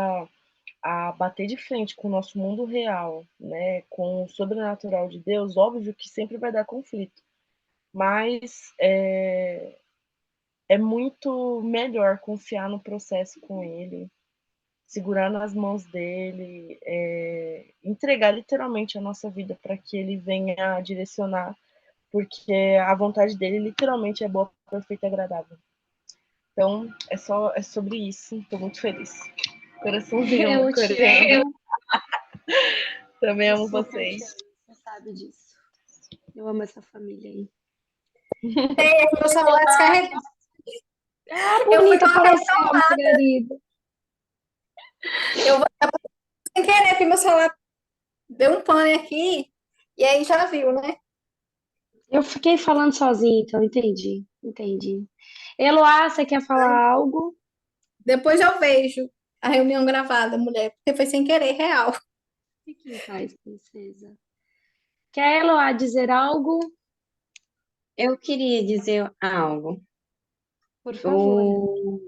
[SPEAKER 3] a bater de frente com o nosso mundo real, né, com o sobrenatural de Deus, óbvio que sempre vai dar conflito, mas é muito melhor confiar no processo com Ele, segurar nas mãos dele, entregar literalmente a nossa vida para que Ele venha direcionar, porque a vontade dele literalmente é boa, perfeita e agradável. Então, é sobre isso. Estou muito feliz. Coraçãozinho
[SPEAKER 1] Eu te
[SPEAKER 3] coreano.
[SPEAKER 1] amo,
[SPEAKER 3] Também
[SPEAKER 1] eu
[SPEAKER 3] amo
[SPEAKER 1] super te
[SPEAKER 3] vocês.
[SPEAKER 1] amo, você sabe disso. Eu amo essa família aí.
[SPEAKER 2] Meu celular descarregou.
[SPEAKER 1] Ah,
[SPEAKER 2] Eu fui
[SPEAKER 1] bonita,
[SPEAKER 2] colocar
[SPEAKER 1] apareceu, Margarida.
[SPEAKER 2] Eu vou sem querer, porque meu celular deu um pane aqui, e aí já viu, né?
[SPEAKER 1] Eu fiquei falando sozinha, então entendi, entendi. Eloá, você quer falar algo?
[SPEAKER 2] Depois eu vejo a reunião gravada, mulher, porque foi sem querer, real.
[SPEAKER 1] Fique em paz, princesa. Quer Eloá dizer algo?
[SPEAKER 4] Eu queria dizer algo.
[SPEAKER 1] Por favor.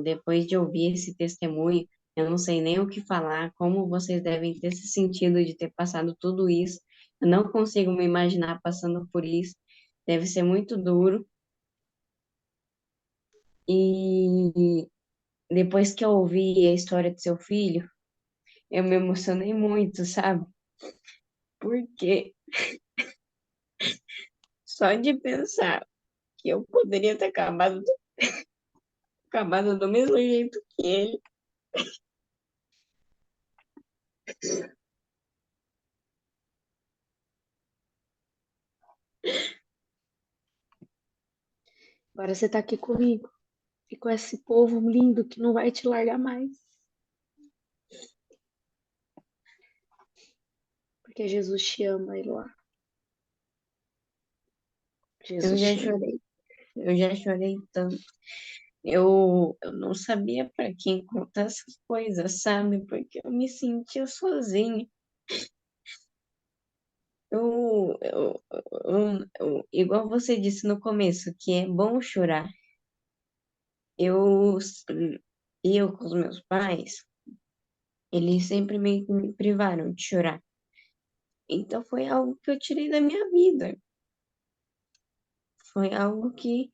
[SPEAKER 4] Depois de ouvir esse testemunho, eu não sei nem o que falar, como vocês devem ter se sentido de ter passado tudo isso. Eu não consigo me imaginar passando por isso. Deve ser muito duro. E depois que eu ouvi a história do seu filho, eu me emocionei muito, sabe? Porque só de pensar que eu poderia ter acabado do mesmo jeito que ele.
[SPEAKER 1] Agora você tá aqui comigo e com esse povo lindo que não vai te largar mais. Porque Jesus te ama, Eloá.
[SPEAKER 4] Eu
[SPEAKER 1] Jesus
[SPEAKER 4] já
[SPEAKER 1] te ama.
[SPEAKER 4] chorei, eu já chorei tanto. Eu não sabia para quem contar essas coisas, sabe? Porque eu me sentia sozinha. Igual você disse no começo, que é bom chorar. Eu, eu com os meus pais, eles sempre meio que me privaram de chorar. Então foi algo que eu tirei da minha vida. Foi algo que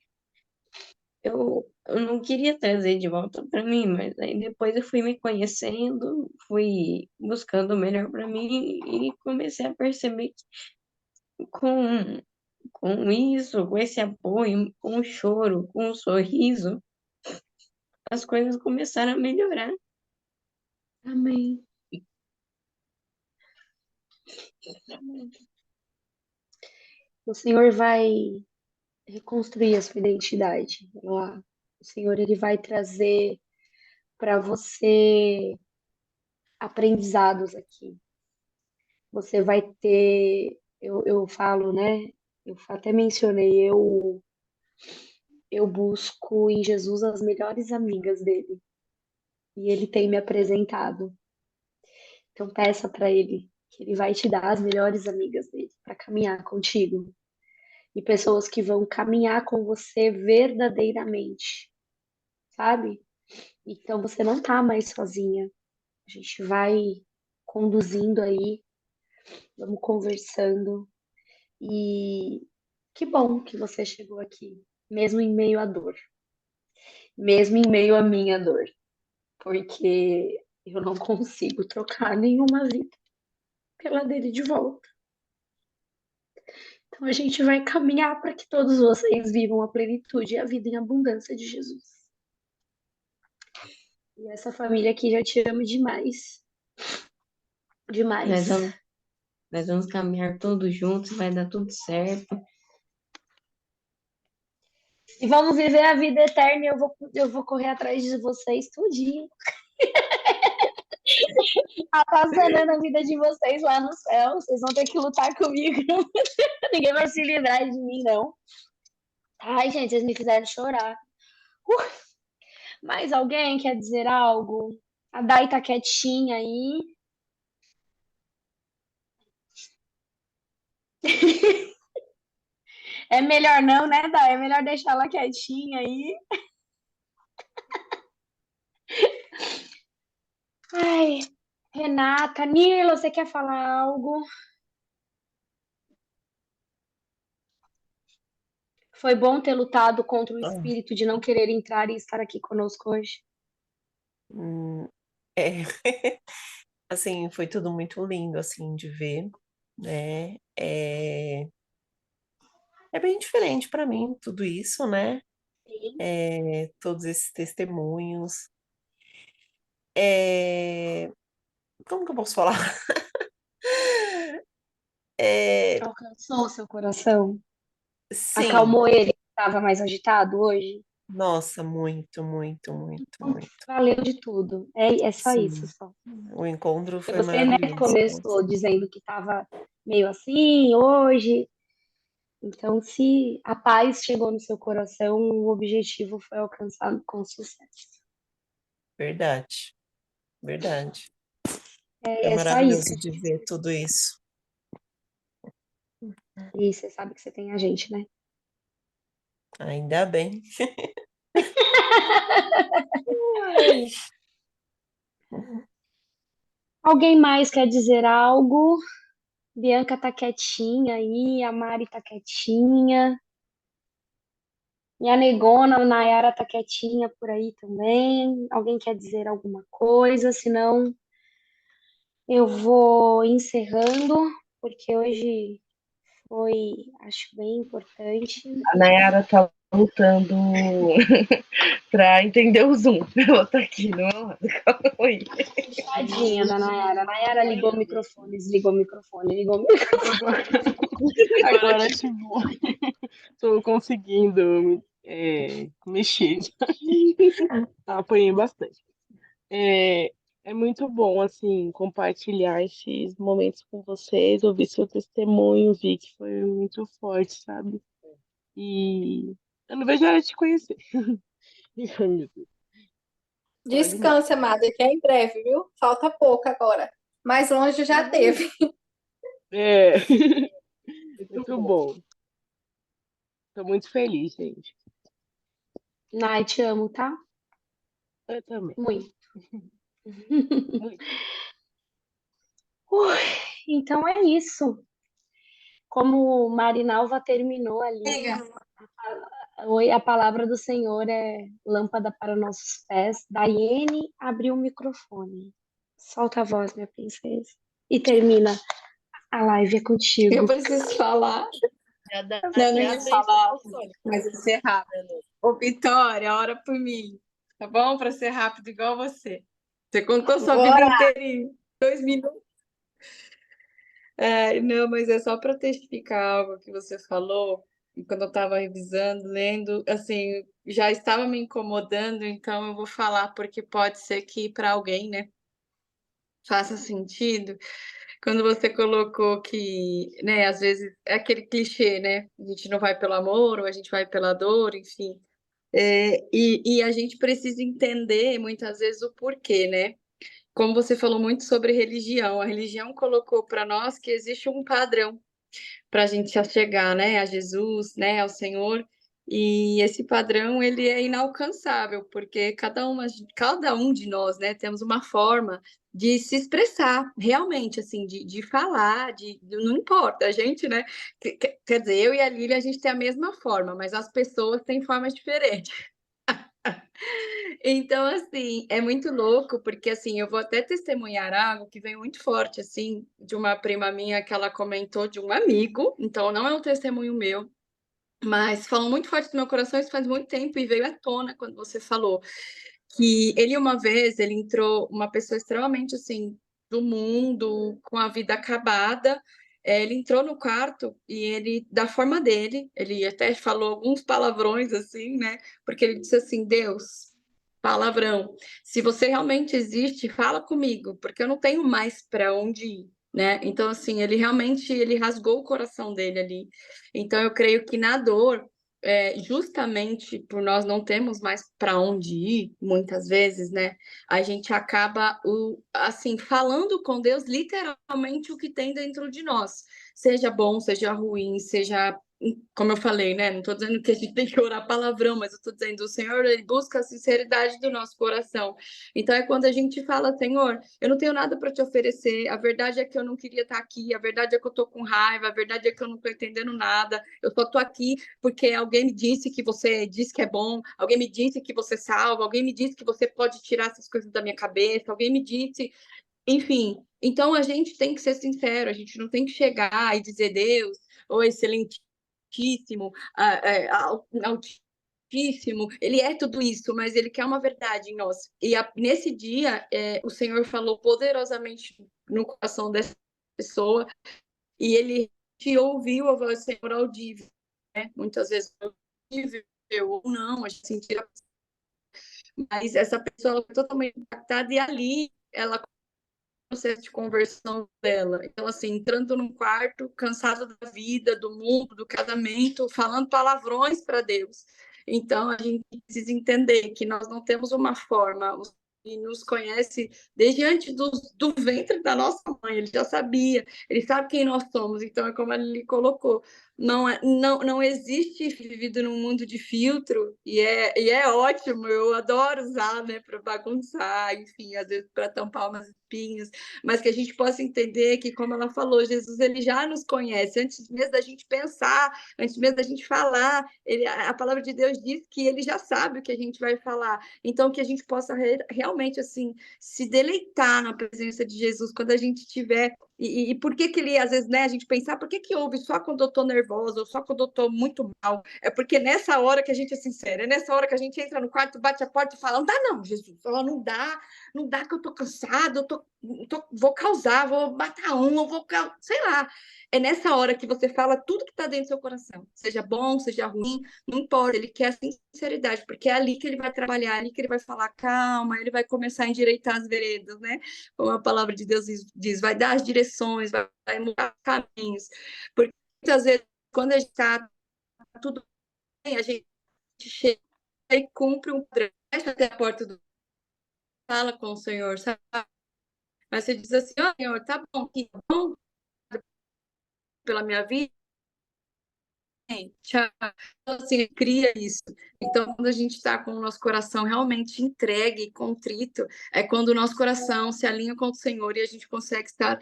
[SPEAKER 4] eu não queria trazer de volta para mim, mas aí depois eu fui me conhecendo, fui buscando o melhor para mim e comecei a perceber que com isso, com esse apoio, com o choro, com o sorriso, as coisas começaram a melhorar.
[SPEAKER 1] Amém. O Senhor vai reconstruir a sua identidade, Eloá. O Senhor ele vai trazer para você aprendizados aqui. Você vai ter, eu falo, né? Eu até mencionei, eu busco em Jesus as melhores amigas dele e ele tem me apresentado. Então peça para ele que ele vai te dar as melhores amigas dele para caminhar contigo e pessoas que vão caminhar com você verdadeiramente, sabe? Então você não tá mais sozinha. A gente vai conduzindo aí, vamos conversando e que bom que você chegou aqui, mesmo em meio à dor. mesmo em meio à minha dor, porque eu não consigo trocar nenhuma vida pela dele de volta. Então a gente vai caminhar para que todos vocês vivam a plenitude e a vida em abundância de Jesus. E essa família aqui já te ama demais.
[SPEAKER 4] Nós
[SPEAKER 1] Demais.
[SPEAKER 4] vamos, nós vamos caminhar todos juntos, vai dar tudo certo.
[SPEAKER 1] E vamos viver a vida eterna e eu vou correr atrás de vocês tudinho. Atazanando a vida de vocês lá no céu. Vocês vão ter que lutar comigo. Ninguém vai se livrar de mim, não. Ai, gente, vocês me fizeram chorar. Mais alguém quer dizer algo? A Dai tá quietinha aí. É melhor não, né, Dai? É melhor deixar ela quietinha aí. Ai, Renata, Nirla, você quer falar algo? Foi bom ter lutado contra o espírito de não querer entrar e estar aqui conosco hoje.
[SPEAKER 5] É, assim, foi tudo muito lindo, assim, de ver, né? É bem diferente para mim tudo isso, né?
[SPEAKER 1] Sim.
[SPEAKER 5] Todos esses testemunhos. É, Como que eu posso falar?
[SPEAKER 1] Alcançou o seu coração?
[SPEAKER 5] Sim,
[SPEAKER 1] Acalmou ele que estava mais agitado hoje?
[SPEAKER 5] nossa, muito, muito, muito, muito.
[SPEAKER 1] Valeu de tudo. É só isso,
[SPEAKER 5] Sim,
[SPEAKER 1] só.
[SPEAKER 5] o encontro
[SPEAKER 1] Porque
[SPEAKER 5] foi
[SPEAKER 1] você, né,
[SPEAKER 5] maravilhoso.
[SPEAKER 1] começou dizendo que estava meio assim hoje. Então, se a paz chegou no seu coração, o objetivo foi alcançado com sucesso.
[SPEAKER 5] Verdade, verdade. Foi
[SPEAKER 1] É só isso que
[SPEAKER 5] maravilhoso
[SPEAKER 1] a
[SPEAKER 5] de
[SPEAKER 1] gente
[SPEAKER 5] ver
[SPEAKER 1] precisa.
[SPEAKER 5] tudo isso.
[SPEAKER 1] E você sabe que você tem a gente, né?
[SPEAKER 5] Ainda bem. Ai.
[SPEAKER 1] Alguém mais quer dizer algo? Bianca tá quietinha aí, a Mari tá quietinha. E a negona, a Nayara tá quietinha por aí também. Alguém quer dizer alguma coisa? Senão eu vou encerrando, porque hoje foi, acho, bem importante.
[SPEAKER 3] A Nayara tá lutando pra entender o Zoom. Ela tá aqui no meu lado. Calma aí.
[SPEAKER 1] Tadinha da Nayara. A Nayara ligou o microfone, desligou o microfone, ligou o microfone.
[SPEAKER 6] Agora, tipo, tô conseguindo mexer. Apanhei bastante. É, é muito bom, assim, compartilhar esses momentos com vocês, ouvir seu testemunho, vi que foi muito forte, sabe? E eu não vejo a hora de te conhecer. Ai, meu Deus. Falar demais.
[SPEAKER 2] Descansa, amada, que é em breve, viu? Falta pouco agora. Mais longe já teve.
[SPEAKER 6] É, muito bom. Tô muito feliz, gente.
[SPEAKER 1] Nay, te amo, tá?
[SPEAKER 6] Eu também.
[SPEAKER 1] Muito.
[SPEAKER 6] Muito.
[SPEAKER 1] Ui, então é isso. Como Marinalva terminou ali, a palavra do Senhor é lâmpada para nossos pés. Daiane abriu o microfone. Solta a voz, minha princesa. E termina. A live é contigo.
[SPEAKER 2] Eu preciso falar.
[SPEAKER 3] Já dá,
[SPEAKER 2] Não, não
[SPEAKER 3] já
[SPEAKER 2] ia
[SPEAKER 3] dei
[SPEAKER 2] falar,
[SPEAKER 3] seu sonho.
[SPEAKER 2] mas vai ser rápido. Ô, Vitória, ora por mim. Tá bom? Para ser rápido igual você. Você contou sua vida inteira em 2 minutos. Não, mas é só para testificar algo que você falou. E quando eu estava revisando, lendo, assim, já estava me incomodando, então eu vou falar porque pode ser que para alguém, né, faça sentido. Quando você colocou que, né, às vezes é aquele clichê, né? A gente não vai pelo amor, ou a gente vai pela dor, enfim. E a gente precisa entender muitas vezes o porquê, né? Como você falou muito sobre religião, a religião colocou para nós que existe um padrão para a gente chegar, né, a Jesus, né, ao Senhor. E esse padrão ele é inalcançável, porque cada um de nós, né, temos uma forma de se expressar realmente, assim, de falar, não importa, a gente, né, quer dizer, eu e a Lília, a gente tem a mesma forma, mas as pessoas têm formas diferentes.
[SPEAKER 7] Então, assim, é muito louco, porque assim, eu vou até testemunhar algo que veio muito forte, assim, de uma prima minha que ela comentou de um amigo, então não é um testemunho meu, mas falou muito forte do meu coração, isso faz muito tempo e veio à tona quando você falou que ele uma vez, ele entrou, uma pessoa extremamente assim, do mundo, com a vida acabada, ele entrou no quarto e ele, da forma dele, ele até falou alguns palavrões assim, né? Porque ele disse assim: Deus, palavrão, se você realmente existe, fala comigo, porque eu não tenho mais para onde ir. Né? Então, assim, ele realmente ele rasgou o coração dele ali. Então, eu creio que na dor, justamente por nós não termos mais para onde ir, muitas vezes, né? A gente acaba, assim, falando com Deus literalmente o que tem dentro de nós, seja bom, seja ruim, seja, como eu falei, né? Não estou dizendo que a gente tem que orar palavrão, mas eu estou dizendo, o Senhor, ele busca a sinceridade do nosso coração. Então é quando a gente fala, Senhor, eu não tenho nada para te oferecer, a verdade é que eu não queria estar aqui, a verdade é que eu estou com raiva, a verdade é que eu não estou entendendo nada, eu só estou aqui porque alguém me disse que você diz que é bom, alguém me disse que você salva, alguém me disse que você pode tirar essas coisas da minha cabeça, alguém me disse, enfim. Então a gente tem que ser sincero, a gente não tem que chegar e dizer Deus, ou excelentíssimo, altíssimo, ele é tudo isso, mas ele quer uma verdade em nós. E nesse dia, o Senhor falou poderosamente no coração dessa pessoa, e ele te ouviu a voz do Senhor audível, né? Muitas vezes audível ou não, a gente sentia, mas essa pessoa foi totalmente impactada e ali ela processo de conversão dela. Então, assim, entrando num quarto, cansada da vida, do mundo, do casamento, falando palavrões para Deus. Então, a gente precisa entender que nós não temos uma forma, e nos conhece desde antes do ventre da nossa mãe, ele já sabia, ele sabe quem nós somos, então é como ele colocou, não existe vivido num mundo de filtro, e é ótimo, eu adoro usar, né, para bagunçar, enfim, às vezes para tampar umas espinhas, mas que a gente possa entender que, como ela falou, Jesus ele já nos conhece, antes mesmo da gente pensar, antes mesmo da gente falar, a palavra de Deus diz que ele já sabe o que a gente vai falar, então que a gente possa realmente, assim, se deleitar na presença de Jesus, quando a gente tiver, e por que ele, às vezes, né, a gente pensar, por que ouve só quando eu estou nervosa, ou só quando eu estou muito mal, é porque nessa hora que a gente é sincero, é nessa hora que a gente entra no quarto, bate a porta e fala, não dá não, Jesus, não dá que eu tô cansado, vou causar, vou matar um, eu vou, sei lá. É nessa hora que você fala tudo que está dentro do seu coração, seja bom, seja ruim, não importa, ele quer a sinceridade, porque é ali que ele vai trabalhar, é ali que ele vai falar, calma, ele vai começar a endireitar as veredas, né? Como a palavra de Deus diz, vai dar as direções, vai mudar os caminhos. Porque muitas vezes, quando a gente está tudo bem, a gente chega e cumpre um padrão, fecha até a porta do fala com o Senhor, sabe? Mas você diz assim, ó, Senhor, tá bom, que bom pela minha vida, tchau. Então, assim, cria isso. Então, quando a gente está com o nosso coração realmente entregue e contrito, é quando o nosso coração se alinha com o Senhor e a gente consegue estar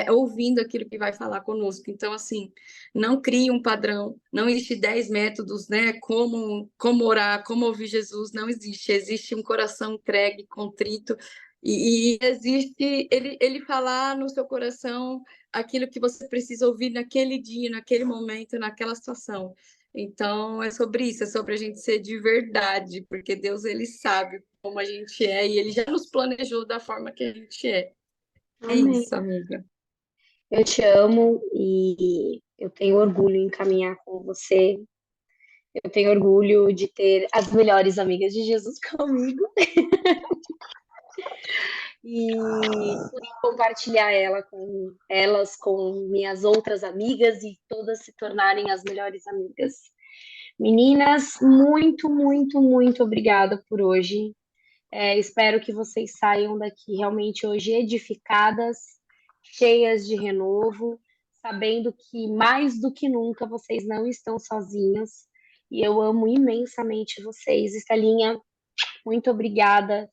[SPEAKER 7] ouvindo aquilo que vai falar conosco. Então, assim, não crie um padrão, não existe 10 métodos, né? Como orar, como ouvir Jesus, não existe. Existe um coração entregue, contrito, e existe ele falar no seu coração aquilo que você precisa ouvir naquele dia, naquele momento, naquela situação. Então, é sobre isso, é sobre a gente ser de verdade, porque Deus, ele sabe como a gente é e ele já nos planejou da forma que a gente é. É
[SPEAKER 1] Amém.
[SPEAKER 7] isso, amiga.
[SPEAKER 1] Eu te amo e eu tenho orgulho em caminhar com você. Eu tenho orgulho de ter as melhores amigas de Jesus comigo e poder compartilhar elas com minhas outras amigas e todas se tornarem as melhores amigas. Meninas, muito, muito, muito obrigada por hoje. Espero que vocês saiam daqui realmente hoje edificadas, cheias de renovo, sabendo que mais do que nunca vocês não estão sozinhas. E eu amo imensamente vocês. Estelinha, muito obrigada.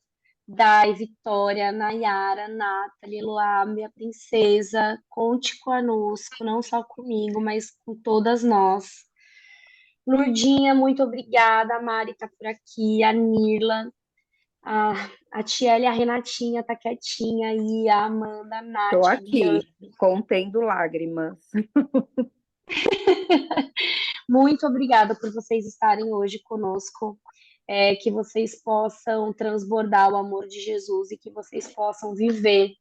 [SPEAKER 1] Dai, Vitória, Nayara, Nathalie, Eloá, minha princesa, conte conosco, não só comigo, mas com todas nós. Lurdinha, muito obrigada. A Mari tá por aqui, a Nirla, a, a Tiele, a Renatinha tá quietinha aí, a Amanda, a Nath,
[SPEAKER 8] Estou
[SPEAKER 1] a Bianca.
[SPEAKER 8] aqui, contendo lágrimas.
[SPEAKER 1] Muito obrigada por vocês estarem hoje conosco. Que vocês possam transbordar o amor de Jesus e que vocês possam viver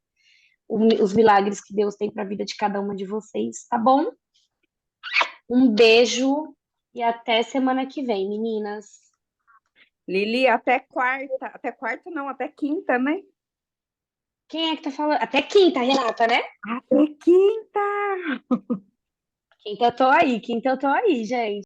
[SPEAKER 1] os milagres que Deus tem para a vida de cada uma de vocês, tá bom? Um beijo e até semana que vem, meninas.
[SPEAKER 8] Lili, até quarta. Até quarta não, até quinta, né?
[SPEAKER 1] Quem é que tá falando? Até quinta, Renata, né?
[SPEAKER 8] Até quinta!
[SPEAKER 1] Quinta eu tô aí, gente.